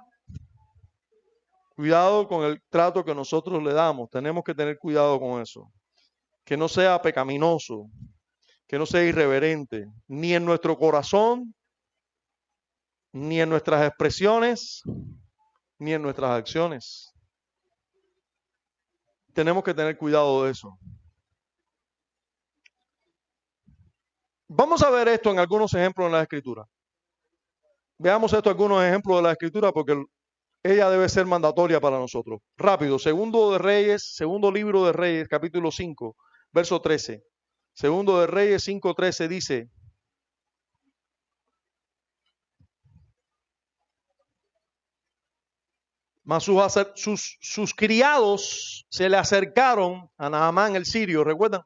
Cuidado con el trato que nosotros le damos. Tenemos que tener cuidado con eso. Que no sea pecaminoso, que no sea irreverente, ni en nuestro corazón, ni en nuestras expresiones, ni en nuestras acciones. Tenemos que tener cuidado de eso. Vamos a ver esto en algunos ejemplos en la Escritura. Veamos esto, algunos ejemplos de la Escritura, porque ella debe ser mandatoria para nosotros. Rápido, segundo libro de Reyes, capítulo 5, verso 13. Segundo de Reyes 5:13 dice: mas sus criados se le acercaron a Naamán el sirio, ¿recuerdan?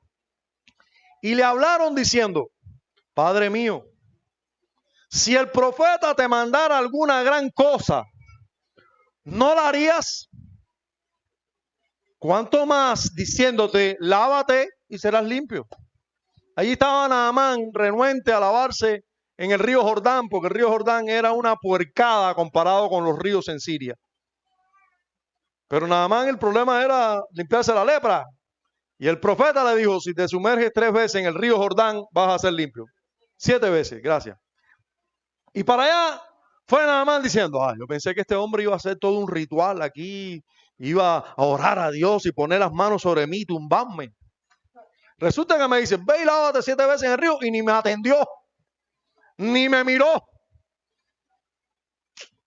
Y le hablaron diciendo: Padre mío, si el profeta te mandara alguna gran cosa, ¿No la harías? ¿Cuánto más diciéndote, lávate y serás limpio? Allí estaba Naamán renuente a lavarse en el río Jordán, porque el río Jordán era una puercada comparado con los ríos en Siria. Pero Naamán el problema era limpiarse la lepra. Y el profeta le dijo, si te sumerges 3 veces en el río Jordán, vas a ser limpio. 7 veces, gracias. Y para allá fue Naamán diciendo, yo pensé que este hombre iba a hacer todo un ritual aquí, iba a orar a Dios y poner las manos sobre mí, tumbarme. Resulta que me dice, ve y lávate 7 veces en el río, y ni me atendió, ni me miró.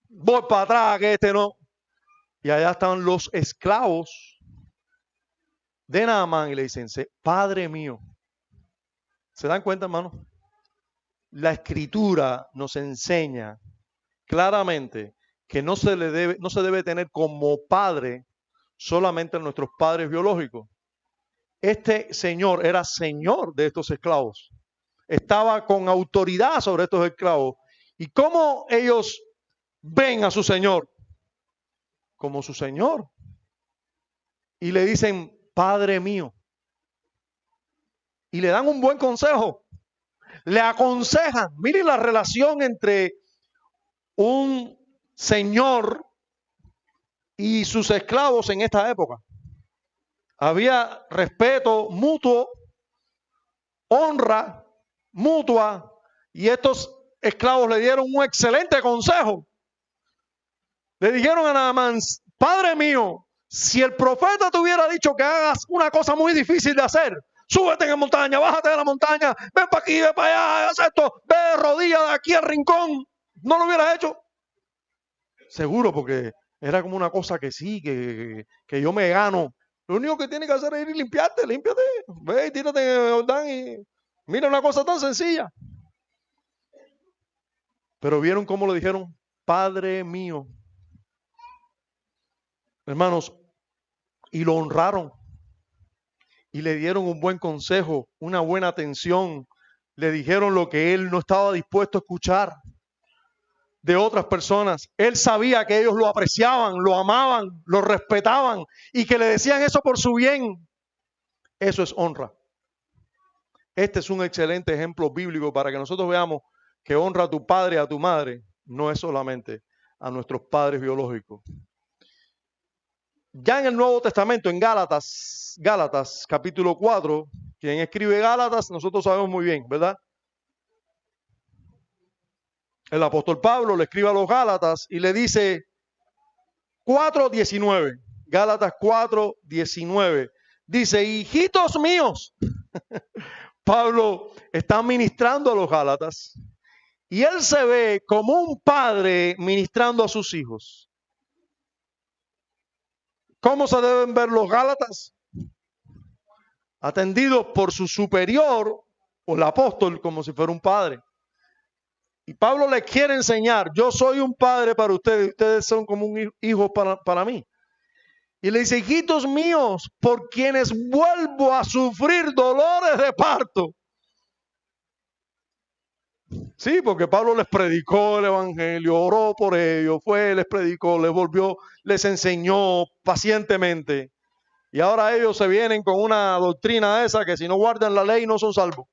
Voy para atrás, que este no. Y allá estaban los esclavos de Naamán y le dicen, Padre mío. ¿Se dan cuenta, hermano? La escritura nos enseña claramente que no se debe tener como padre solamente a nuestros padres biológicos. Este señor era señor de estos esclavos. Estaba con autoridad sobre estos esclavos. ¿Y cómo ellos ven a su señor? Como su señor. Y le dicen, Padre mío. Y le dan un buen consejo. Le aconsejan. Miren la relación entre un señor y sus esclavos en esta época. Había respeto mutuo, honra mutua, y estos esclavos le dieron un excelente consejo. Le dijeron a Naamán, Padre mío, si el profeta te hubiera dicho que hagas una cosa muy difícil de hacer, súbete en la montaña, bájate de la montaña, ven para aquí, ven para allá, haz esto, ve de rodillas de aquí al rincón, ¿no lo hubieras hecho? Seguro, porque era como una cosa que sí, que yo me gano. Lo único que tienes que hacer es ir y límpiate, ve y tírate en el Jordán y mira, una cosa tan sencilla. Pero vieron cómo le dijeron, Padre mío. Hermanos, y lo honraron y le dieron un buen consejo, una buena atención. Le dijeron lo que él no estaba dispuesto a escuchar de otras personas. Él sabía que ellos lo apreciaban, lo amaban, lo respetaban y que le decían eso por su bien. Eso es honra. Este es un excelente ejemplo bíblico para que nosotros veamos que honra a tu padre y a tu madre no es solamente a nuestros padres biológicos. Ya en el Nuevo Testamento, en Gálatas capítulo 4, quien escribe Gálatas, nosotros sabemos muy bien, ¿verdad? El apóstol Pablo le escribe a los Gálatas y le dice 4:19, Gálatas 4:19, dice, hijitos míos, Pablo está ministrando a los Gálatas y él se ve como un padre ministrando a sus hijos. ¿Cómo se deben ver los Gálatas? Atendidos por su superior o el apóstol como si fuera un padre. Y Pablo les quiere enseñar, yo soy un padre para ustedes, ustedes son como un hijo para mí. Y le dice, hijitos míos, por quienes vuelvo a sufrir dolores de parto. Sí, porque Pablo les predicó el evangelio, oró por ellos, les predicó, les volvió, les enseñó pacientemente. Y ahora ellos se vienen con una doctrina esa que si no guardan la ley no son salvos.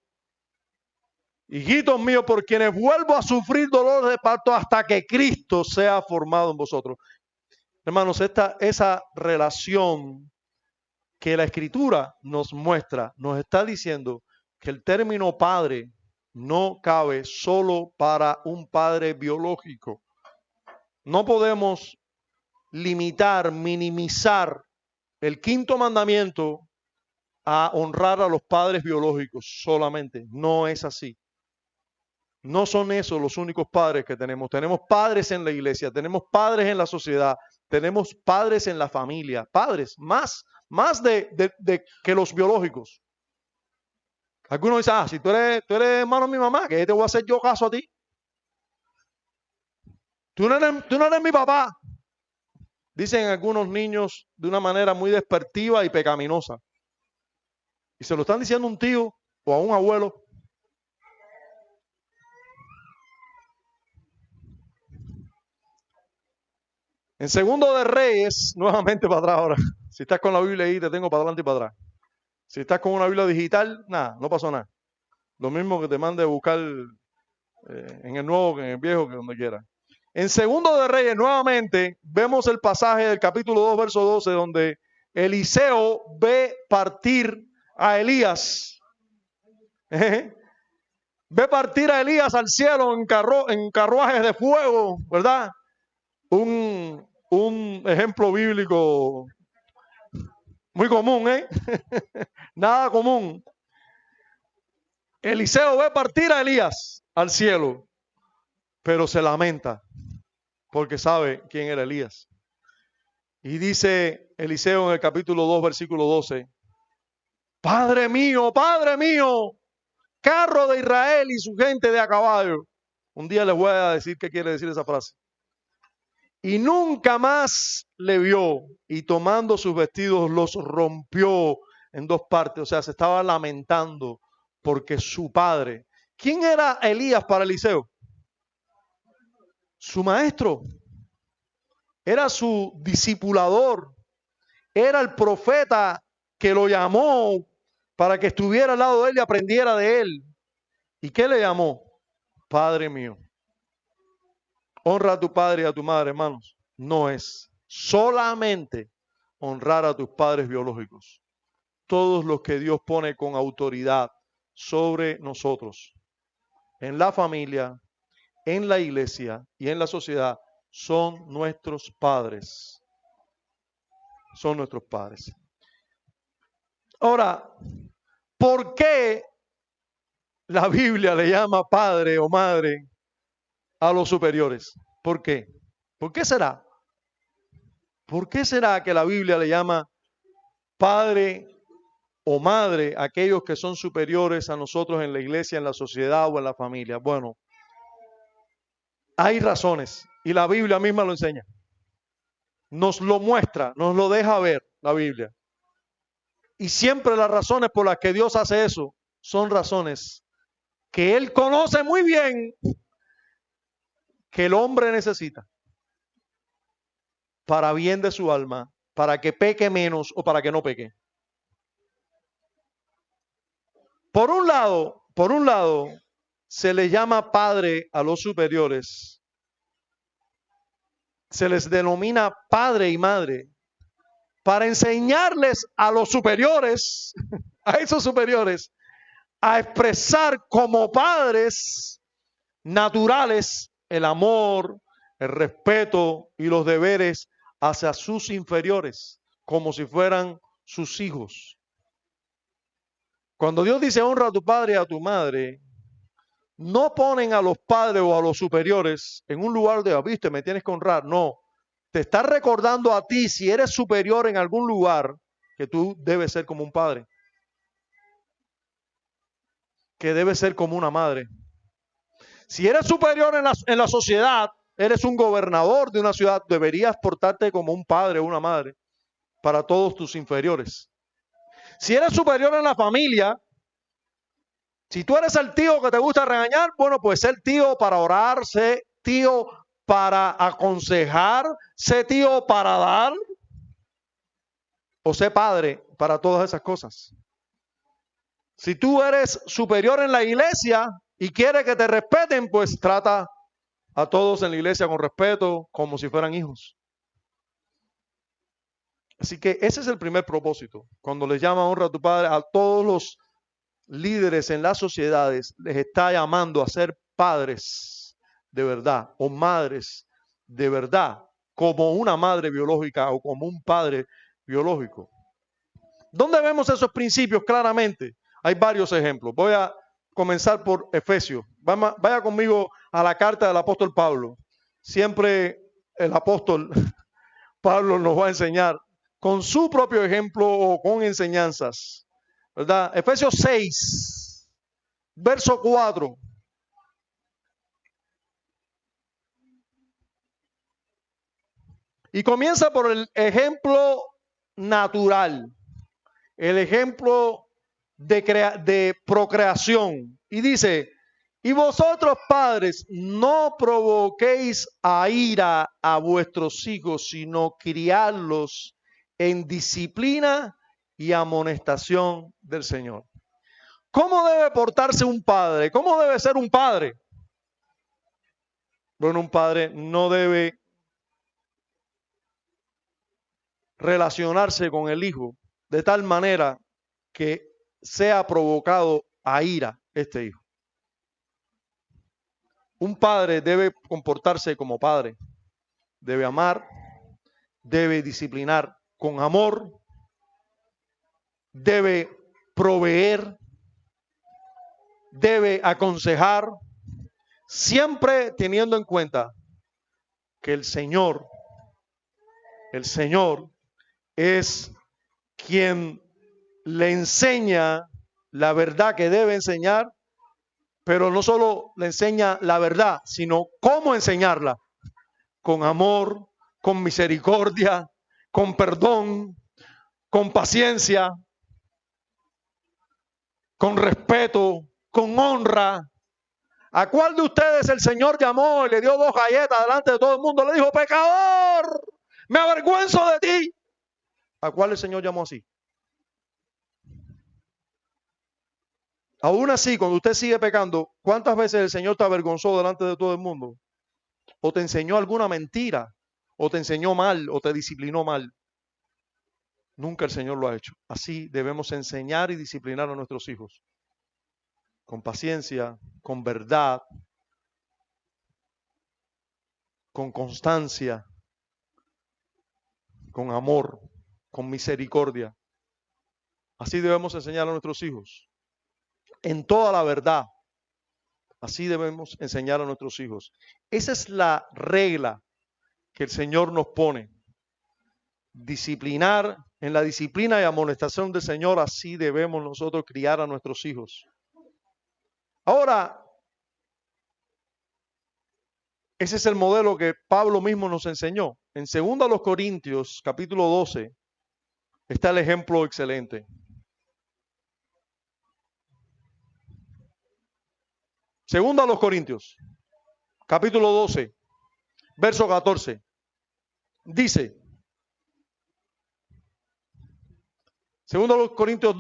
Hijitos míos, por quienes vuelvo a sufrir dolores de parto hasta que Cristo sea formado en vosotros. Hermanos, esa relación que la Escritura nos muestra, nos está diciendo que el término padre no cabe solo para un padre biológico. No podemos limitar, minimizar el quinto mandamiento a honrar a los padres biológicos solamente. No es así. No son esos los únicos padres que tenemos. Tenemos padres en la iglesia, tenemos padres en la sociedad, tenemos padres en la familia, padres más de que los biológicos. Algunos dicen, si tú eres hermano de mi mamá, ¿qué te voy a hacer yo caso a ti? Tú no eres mi papá. Dicen algunos niños de una manera muy despectiva y pecaminosa. Y se lo están diciendo a un tío o a un abuelo. En Segundo de Reyes, nuevamente para atrás ahora. Si estás con la Biblia ahí, te tengo para adelante y para atrás. Si estás con una Biblia digital, nada, no pasó nada. Lo mismo que te mande a buscar en el nuevo que en el viejo, que donde quiera. En Segundo de Reyes, nuevamente, vemos el pasaje del capítulo 2, verso 12, donde Eliseo ve partir a Elías. Ve partir a Elías al cielo en carruajes de fuego, ¿verdad? Un ejemplo bíblico muy común, ¿eh? Nada común. Eliseo ve partir a Elías al cielo, pero se lamenta porque sabe quién era Elías. Y dice Eliseo en el capítulo 2, versículo 12, Padre mío, carro de Israel y su gente de a caballo. Un día les voy a decir qué quiere decir esa frase. Y nunca más le vio, y tomando sus vestidos los rompió en dos partes. O sea, se estaba lamentando porque su padre. ¿Quién era Elías para Eliseo? Su maestro. Era su discipulador. Era el profeta que lo llamó para que estuviera al lado de él y aprendiera de él. ¿Y qué le llamó? Padre mío. Honra a tu padre y a tu madre, hermanos. No es solamente honrar a tus padres biológicos. Todos los que Dios pone con autoridad sobre nosotros, en la familia, en la iglesia y en la sociedad, son nuestros padres. Son nuestros padres. Ahora, ¿por qué la Biblia le llama padre o madre a los superiores? ¿Por qué? ¿Por qué será? ¿Por qué será que la Biblia le llama padre o madre a aquellos que son superiores a nosotros en la iglesia, en la sociedad o en la familia? Bueno, hay razones y la Biblia misma lo enseña. Nos lo muestra, nos lo deja ver la Biblia. Y siempre las razones por las que Dios hace eso son razones que Él conoce muy bien que el hombre necesita para bien de su alma, para que peque menos o para que no peque. Por un lado, se le llama padre a los superiores. Se les denomina padre y madre para enseñarles a los superiores, a esos superiores, a expresar como padres naturales el amor, el respeto y los deberes hacia sus inferiores, como si fueran sus hijos. Cuando Dios dice honra a tu padre y a tu madre, no ponen a los padres o a los superiores en un lugar de, viste, me tienes que honrar. No, te está recordando a ti, si eres superior en algún lugar, que tú debes ser como un padre, que debes ser como una madre. Si eres superior en la sociedad, eres un gobernador de una ciudad, deberías portarte como un padre o una madre para todos tus inferiores. Si eres superior en la familia, si tú eres el tío que te gusta regañar, bueno, pues ser tío para orar, ser tío para aconsejar, ser tío para dar, o ser padre para todas esas cosas. Si tú eres superior en la iglesia y quieres que te respeten, pues trata a todos en la iglesia con respeto, como si fueran hijos. Así que ese es el primer propósito. Cuando les llama honra a tu padre, a todos los líderes en las sociedades les está llamando a ser padres de verdad o madres de verdad, como una madre biológica o como un padre biológico. ¿Dónde vemos esos principios claramente? Hay varios ejemplos. Voy a comenzar por Efesios. Vaya conmigo a la carta del apóstol Pablo. Siempre el apóstol Pablo nos va a enseñar con su propio ejemplo o con enseñanzas, ¿verdad? Efesios 6, verso 4. Y comienza por el ejemplo natural, el ejemplo de procreación. Y dice, Y vosotros, padres, no provoquéis a ira a vuestros hijos, sino criadlos en disciplina y amonestación del Señor. ¿Cómo debe portarse un padre? ¿Cómo debe ser un padre? Bueno, un padre no debe relacionarse con el hijo de tal manera que sea provocado a ira este hijo. Un padre debe comportarse como padre, debe amar, debe disciplinar con amor, debe proveer, debe aconsejar, siempre teniendo en cuenta que el Señor es quien le enseña la verdad que debe enseñar, pero no solo le enseña la verdad, sino cómo enseñarla, con amor, con misericordia, con perdón, con paciencia, con respeto, con honra. ¿A cuál de ustedes el Señor llamó y le dio 2 galletas delante de todo el mundo? Le dijo, pecador, me avergüenzo de ti. ¿A cuál el Señor llamó así? Aún así, cuando usted sigue pecando, ¿cuántas veces el Señor te avergonzó delante de todo el mundo? ¿O te enseñó alguna mentira? ¿O te enseñó mal? ¿O te disciplinó mal? Nunca el Señor lo ha hecho. Así debemos enseñar y disciplinar a nuestros hijos. Con paciencia, con verdad, con constancia, con amor, con misericordia. Así debemos enseñar a nuestros hijos. En toda la verdad. Así debemos enseñar a nuestros hijos. Esa es la regla que el Señor nos pone. Disciplinar, en la disciplina y amonestación del Señor, así debemos nosotros criar a nuestros hijos. Ahora, ese es el modelo que Pablo mismo nos enseñó. En 2 Corintios, capítulo 12, está el ejemplo excelente. 2 Corintios, capítulo 12, verso 14. Dice, 2 Corintios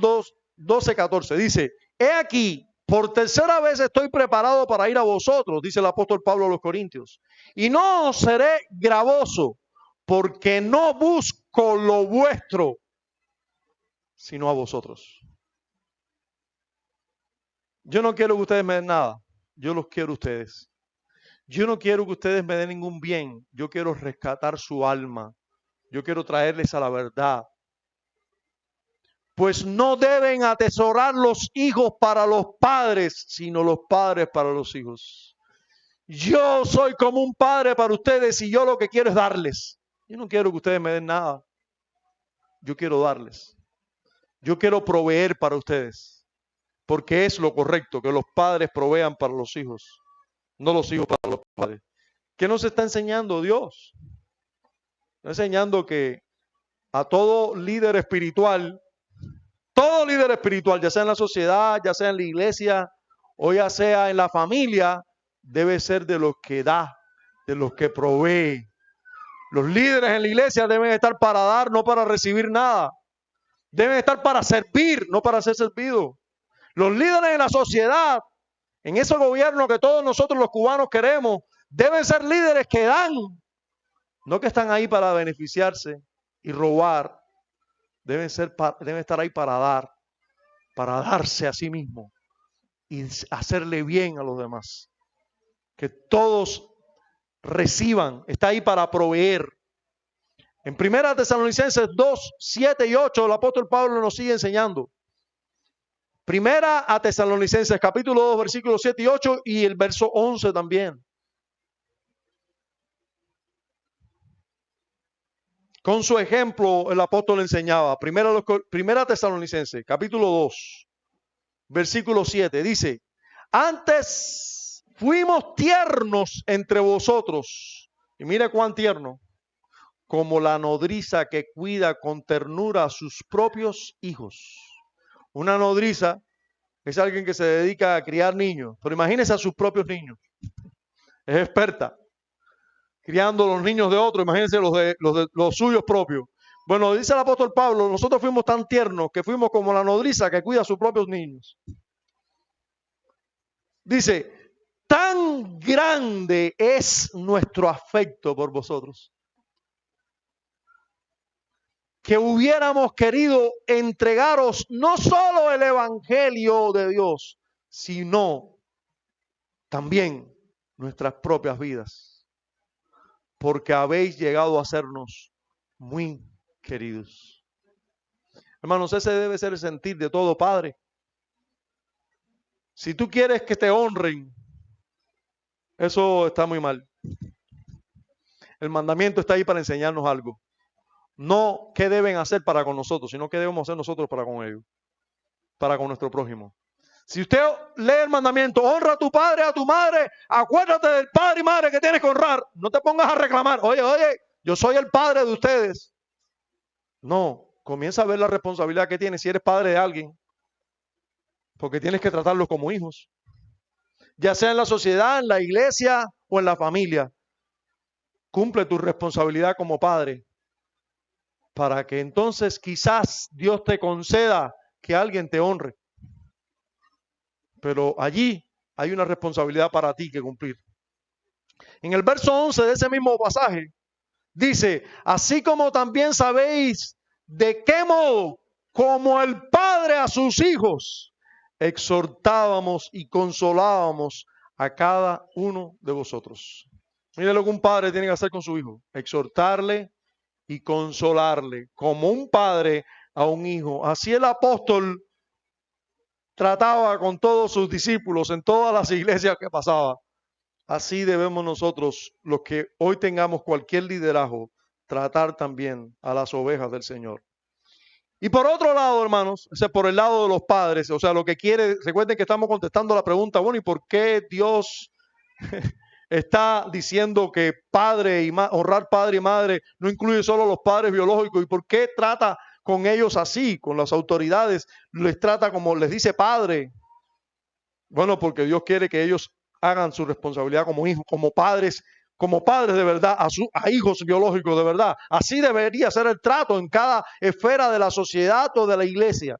12, 14. Dice, he aquí, por tercera vez estoy preparado para ir a vosotros, dice el apóstol Pablo a los Corintios. Y no os seré gravoso, porque no busco lo vuestro, sino a vosotros. Yo no quiero que ustedes me den nada, yo los quiero a ustedes. Yo no quiero que ustedes me den ningún bien, yo quiero rescatar su alma, yo quiero traerles a la verdad. Pues no deben atesorar los hijos para los padres, sino los padres para los hijos. Yo soy como un padre para ustedes y yo lo que quiero es darles. Yo no quiero que ustedes me den nada, yo quiero darles. Yo quiero proveer para ustedes, porque es lo correcto, que los padres provean para los hijos, no los hijos para los padres. ¿Qué nos está enseñando Dios? Está enseñando que a todo líder espiritual, ya sea en la sociedad, ya sea en la iglesia o ya sea en la familia, debe ser de los que da, de los que provee. Los líderes en la iglesia deben estar para dar, no para recibir nada. Deben estar para servir, no para ser servidos. Los líderes en la sociedad, en ese gobierno que todos nosotros los cubanos queremos, deben ser líderes que dan, no que están ahí para beneficiarse y robar. Deben estar ahí para dar, para darse a sí mismo y hacerle bien a los demás. Que todos reciban, está ahí para proveer. En 1 Tesalonicenses 2, 7 y 8, el apóstol Pablo nos sigue enseñando. 1 Tesalonicenses capítulo 2, versículos 7 y 8 y el verso 11 también. Con su ejemplo el apóstol enseñaba. 1 Tesalonicenses capítulo 2, versículo 7, dice, antes fuimos tiernos entre vosotros, y mire cuán tierno, como la nodriza que cuida con ternura a sus propios hijos. Una nodriza Es alguien que se dedica a criar niños, pero imagínese a sus propios niños. Es experta criando los niños de otros, imagínense los suyos propios. Bueno, dice el apóstol Pablo, nosotros fuimos tan tiernos que fuimos como la nodriza que cuida a sus propios niños. Dice, tan grande es nuestro afecto por vosotros, que hubiéramos querido entregaros no solo el evangelio de Dios, sino también nuestras propias vidas, porque habéis llegado a sernos muy queridos. Hermanos, ese debe ser el sentir de todo padre. Si tú quieres que te honren, eso está muy mal. El mandamiento está ahí para enseñarnos algo. No qué deben hacer para con nosotros, sino qué debemos hacer nosotros para con ellos, para con nuestro prójimo. Si usted lee el mandamiento, honra a tu padre, a tu madre, acuérdate del padre y madre que tienes que honrar. No te pongas a reclamar, oye, yo soy el padre de ustedes. No, comienza a ver la responsabilidad que tienes si eres padre de alguien, porque tienes que tratarlos como hijos, ya sea en la sociedad, en la iglesia o en la familia. Cumple tu responsabilidad como padre, para que entonces quizás Dios te conceda que alguien te honre. Pero allí hay una responsabilidad para ti que cumplir. En el verso 11 de ese mismo pasaje dice, así como también sabéis de qué modo, como el Padre a sus hijos, exhortábamos y consolábamos a cada uno de vosotros. Mire lo que un padre tiene que hacer con su hijo, exhortarle y consolarle, como un padre a un hijo. Así el apóstol trataba con todos sus discípulos en todas las iglesias que pasaba. Así debemos nosotros, los que hoy tengamos cualquier liderazgo, tratar también a las ovejas del Señor. Y por otro lado, hermanos, ese por el lado de los padres, o sea, lo que quiere, recuerden que estamos contestando la pregunta, bueno, ¿y por qué Dios está diciendo que padre y honrar padre y madre no incluye solo los padres biológicos? ¿Y por qué trata con ellos así, con las autoridades, les trata como les dice padre? Bueno, porque Dios quiere que ellos hagan su responsabilidad como hijos, como padres de verdad, a hijos biológicos de verdad. Así debería ser el trato en cada esfera de la sociedad o de la iglesia.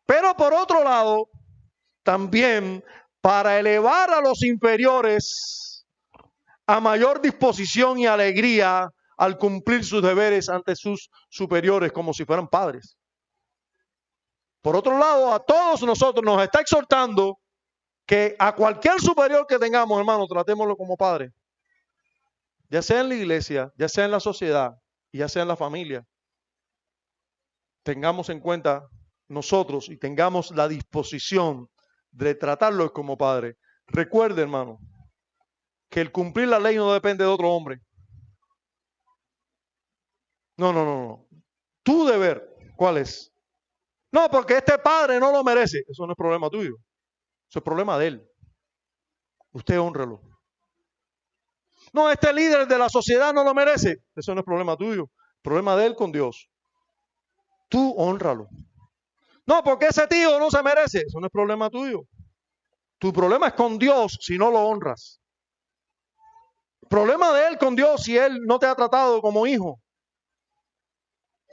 Pero por otro lado, también para elevar a los inferiores a mayor disposición y alegría al cumplir sus deberes ante sus superiores como si fueran padres. Por otro lado, a todos nosotros nos está exhortando que a cualquier superior que tengamos, hermano, tratémoslo como padre. Ya sea en la iglesia, ya sea en la sociedad, y ya sea en la familia. Tengamos en cuenta nosotros y tengamos la disposición de tratarlo como padre. Recuerde, hermano, que el cumplir la ley no depende de otro hombre. No. Tu deber, ¿cuál es? No, porque este padre no lo merece. Eso no es problema tuyo. Eso es problema de él. Usted hónrelo. No, este líder de la sociedad no lo merece. Eso no es problema tuyo. Problema de él con Dios. Tú hónralo. No, porque ese tío no se merece. Eso no es problema tuyo. Tu problema es con Dios si no lo honras. Problema de él con Dios si él no te ha tratado como hijo.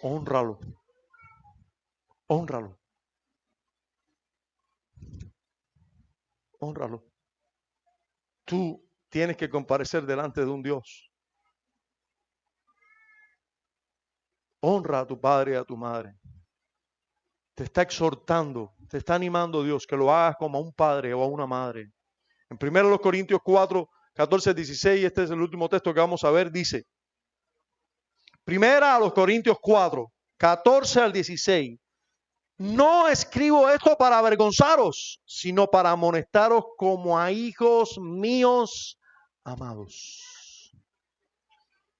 Hónralo. Hónralo. Hónralo. Tú tienes que comparecer delante de un Dios. Honra a tu padre y a tu madre. Te está exhortando, te está animando Dios que lo hagas como a un padre o a una madre. En 1 Corintios 4, 14, 16, este es el último texto que vamos a ver, dice, 1 Corintios 4, 14 al 16, no escribo esto para avergonzaros, sino para amonestaros como a hijos míos amados.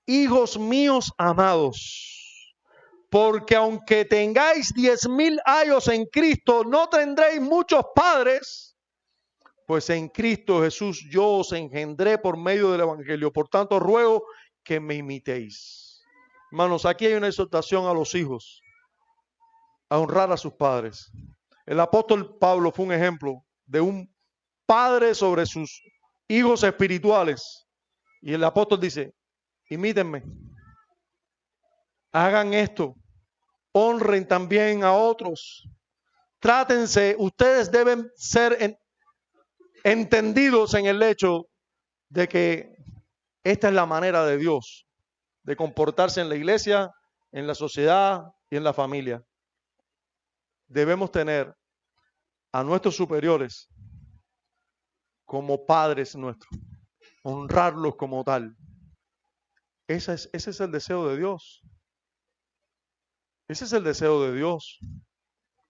Hijos míos amados. Porque aunque tengáis 10,000 años en Cristo, no tendréis muchos padres, pues en Cristo Jesús yo os engendré por medio del Evangelio. Por tanto, ruego que me imitéis. Hermanos, aquí hay una exhortación a los hijos, a honrar a sus padres. El apóstol Pablo fue un ejemplo de un padre sobre sus hijos espirituales. Y el apóstol dice, imítenme, hagan esto, honren también a otros, trátense, ustedes deben ser entendidos en el hecho de que esta es la manera de Dios de comportarse en la iglesia, en la sociedad y en la familia. Debemos tener a nuestros superiores como padres nuestros, honrarlos como tal. Ese es el deseo de Dios. Ese es el deseo de Dios.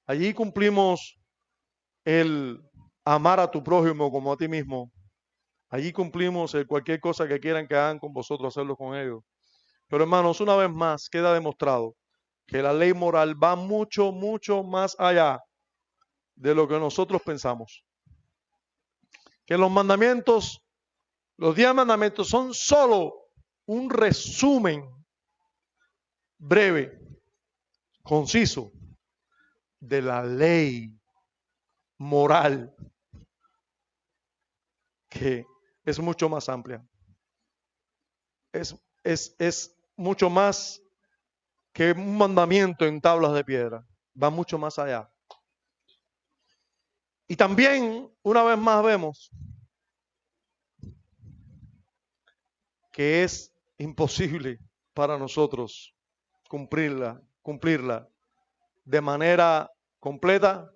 Allí cumplimos el amar a tu prójimo como a ti mismo. Allí cumplimos el cualquier cosa que quieran que hagan con vosotros, hacerlo con ellos. Pero hermanos, una vez más queda demostrado que la ley moral va mucho, mucho más allá de lo que nosotros pensamos. Que los mandamientos, los 10 mandamientos son solo un resumen breve, conciso, de la ley moral, que es mucho más amplia. Es mucho más que un mandamiento en tablas de piedra. Va mucho más allá. Y también, una vez más, vemos que es imposible para nosotros cumplirla de manera completa,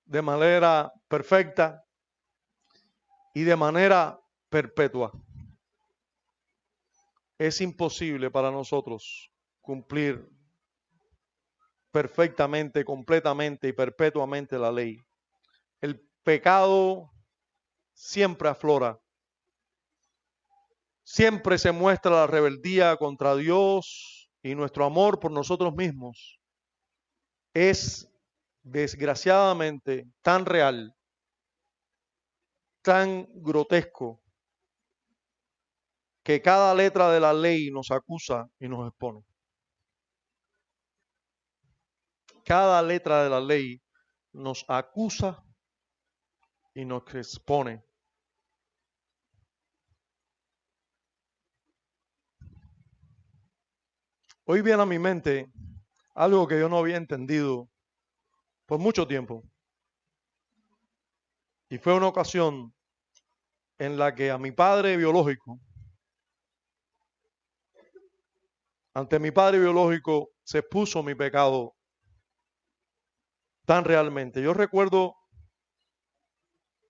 de manera perfecta y de manera perpetua. Es imposible para nosotros cumplir perfectamente, completamente y perpetuamente la ley. El pecado siempre aflora. Siempre se muestra la rebeldía contra Dios y nuestro amor por nosotros mismos es desgraciadamente tan real, tan grotesco, que cada letra de la ley nos acusa y nos expone. Cada letra de la ley nos acusa y nos expone. Hoy viene a mi mente algo que yo no había entendido por mucho tiempo. Y fue una ocasión en la que a mi padre biológico, ante mi padre biológico, se expuso mi pecado tan realmente. Yo recuerdo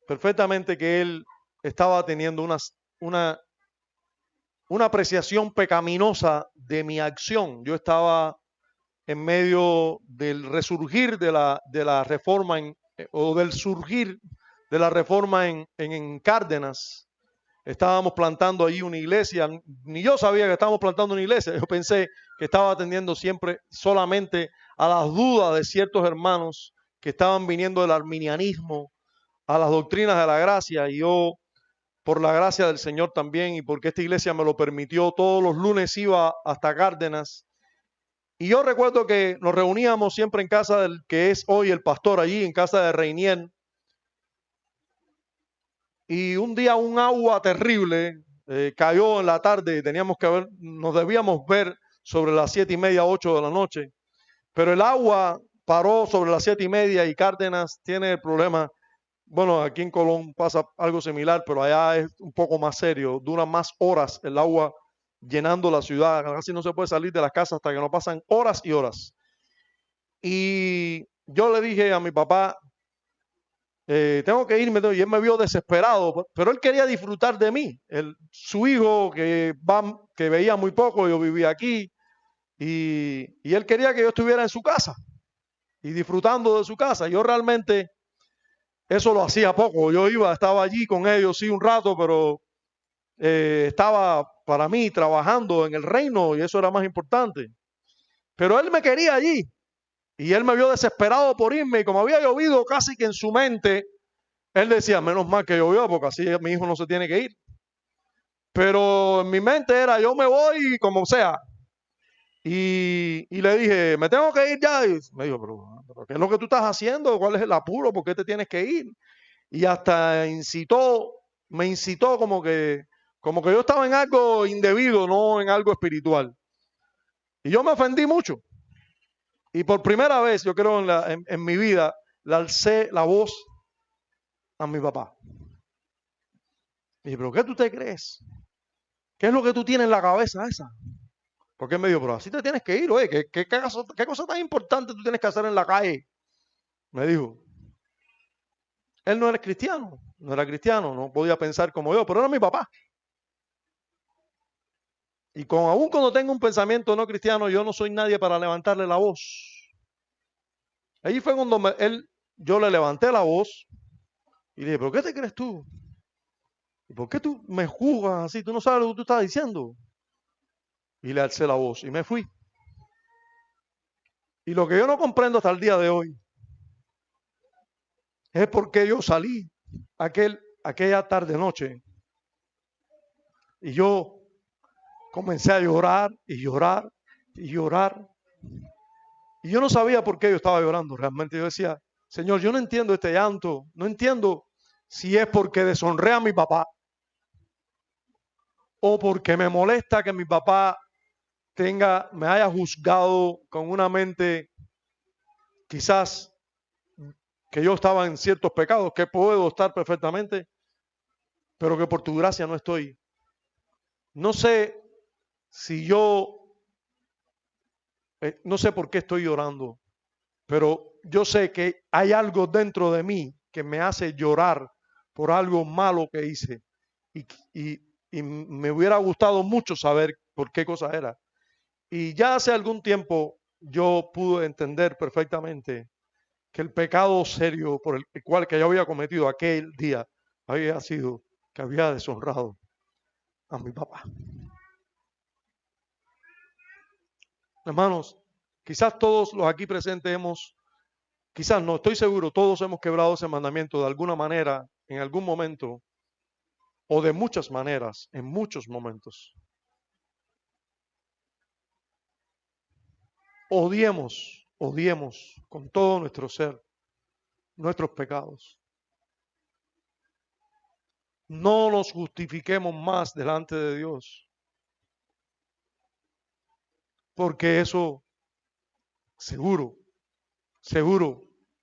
perfectamente que él estaba teniendo una apreciación pecaminosa de mi acción. Yo estaba en medio del resurgir de la reforma o del surgir de la reforma en Cárdenas. Estábamos plantando allí una iglesia, ni yo sabía que estábamos plantando una iglesia, yo pensé que estaba atendiendo siempre solamente a las dudas de ciertos hermanos que estaban viniendo del arminianismo, a las doctrinas de la gracia, y yo, por la gracia del Señor también, y porque esta iglesia me lo permitió, todos los lunes iba hasta Cárdenas. Y yo recuerdo que nos reuníamos siempre en casa del que es hoy el pastor allí, en casa de Reinier. Y un día un agua terrible cayó en la tarde, nos debíamos ver sobre las 7:30, 8 de la noche. Pero el agua paró sobre las 7:30 y Cárdenas tiene el problema. Bueno, aquí en Colón pasa algo similar, pero allá es un poco más serio. Dura más horas el agua llenando la ciudad. Casi no se puede salir de las casas hasta que no pasan horas y horas. Y yo le dije a mi papá, tengo que irme, y él me vio desesperado, pero él quería disfrutar de mí. Su hijo que veía muy poco, yo vivía aquí, y él quería que yo estuviera en su casa y disfrutando de su casa. Yo realmente eso lo hacía poco. Estaba allí con ellos sí un rato, pero estaba para mí trabajando en el reino y eso era más importante. Pero él me quería allí y él me vio desesperado por irme, y como había llovido casi que en su mente, él decía, menos mal que llovió porque así mi hijo no se tiene que ir. Pero en mi mente era, yo me voy como sea. Y le dije, me tengo que ir ya. Y me dijo, pero ¿qué es lo que tú estás haciendo? ¿Cuál es el apuro? ¿Por qué te tienes que ir? Y hasta me incitó como que yo estaba en algo indebido, no en algo espiritual. Y yo me ofendí mucho. Y por primera vez, yo creo en mi vida, le alcé la voz a mi papá. Y dije, ¿pero qué tú te crees? ¿Qué es lo que tú tienes en la cabeza esa? Porque él me dijo, pero así te tienes que ir, oye, ¿qué cosa tan importante tú tienes que hacer en la calle? Me dijo, él no era cristiano, no podía pensar como yo, pero era mi papá. Y aún cuando tengo un pensamiento no cristiano, yo no soy nadie para levantarle la voz. Ahí fue cuando yo le levanté la voz y le dije, ¿pero qué te crees tú? ¿Y por qué tú me juzgas así? ¿Tú no sabes lo que tú estás diciendo? Y le alcé la voz y me fui. Y lo que yo no comprendo hasta el día de hoy es por qué yo salí aquella tarde noche y yo comencé a llorar y llorar y llorar. Y yo no sabía por qué yo estaba llorando. Realmente yo decía, Señor, yo no entiendo este llanto. No entiendo si es porque deshonré a mi papá o porque me molesta que mi papá me haya juzgado con una mente quizás que yo estaba en ciertos pecados, que puedo estar perfectamente, pero que por tu gracia no estoy. No sé si no sé por qué estoy llorando, pero yo sé que hay algo dentro de mí que me hace llorar por algo malo que hice. Y, y, y me hubiera gustado mucho saber por qué cosa era. Y ya hace algún tiempo yo pude entender perfectamente que el pecado serio por el cual que yo había cometido aquel día había sido que había deshonrado a mi papá. Hermanos, quizás todos los aquí presentes quizás no, estoy seguro, todos hemos quebrado ese mandamiento de alguna manera, en algún momento, o de muchas maneras, en muchos momentos. Odiemos con todo nuestro ser nuestros pecados. No nos justifiquemos más delante de Dios, porque eso seguro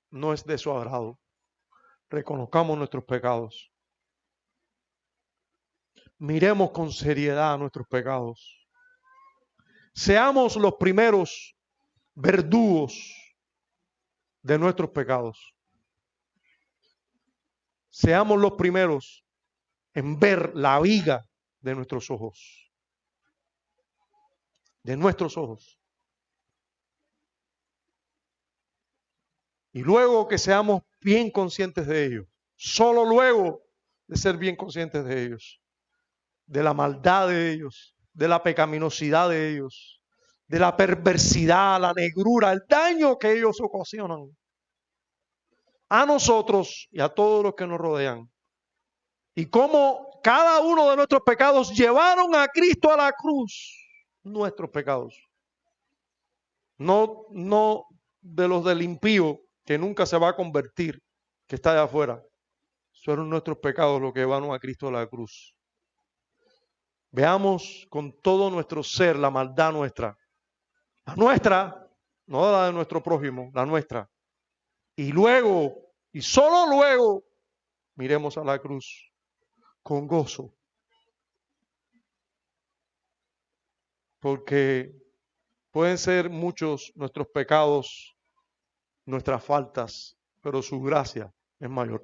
no es de su agrado. Reconozcamos nuestros pecados. Miremos con seriedad nuestros pecados. Seamos los primeros verdugos de nuestros pecados. Seamos los primeros en ver la viga de nuestros ojos. De nuestros ojos. Y luego que seamos bien conscientes de ellos. Solo luego de ser bien conscientes de ellos. De la maldad de ellos. De la pecaminosidad de ellos. De la perversidad, la negrura, el daño que ellos ocasionan a nosotros y a todos los que nos rodean. Y cómo cada uno de nuestros pecados llevaron a Cristo a la cruz. Nuestros pecados. No de los del impío que nunca se va a convertir, que está allá afuera. Fueron nuestros pecados los que llevaron a Cristo a la cruz. Veamos con todo nuestro ser la maldad nuestra. La nuestra, no la de nuestro prójimo, la nuestra. Y luego, y solo luego, miremos a la cruz con gozo. Porque pueden ser muchos nuestros pecados, nuestras faltas, pero su gracia es mayor.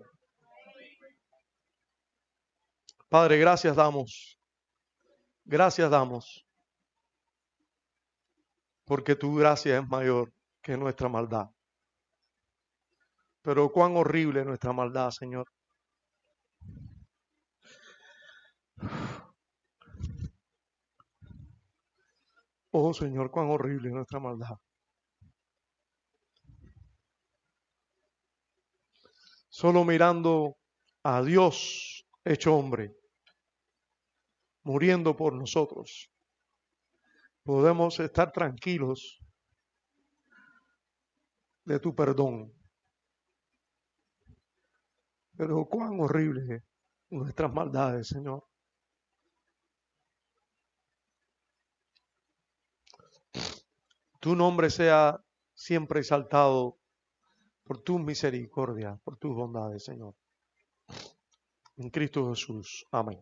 Padre, gracias damos, porque tu gracia es mayor que nuestra maldad. Pero cuán horrible es nuestra maldad, Señor. Oh, Señor, cuán horrible es nuestra maldad. Solo mirando a Dios hecho hombre, muriendo por nosotros, podemos estar tranquilos de tu perdón. Pero cuán horribles nuestras maldades, Señor. Tu nombre sea siempre exaltado por tu misericordia, por tus bondades, Señor. En Cristo Jesús. Amén.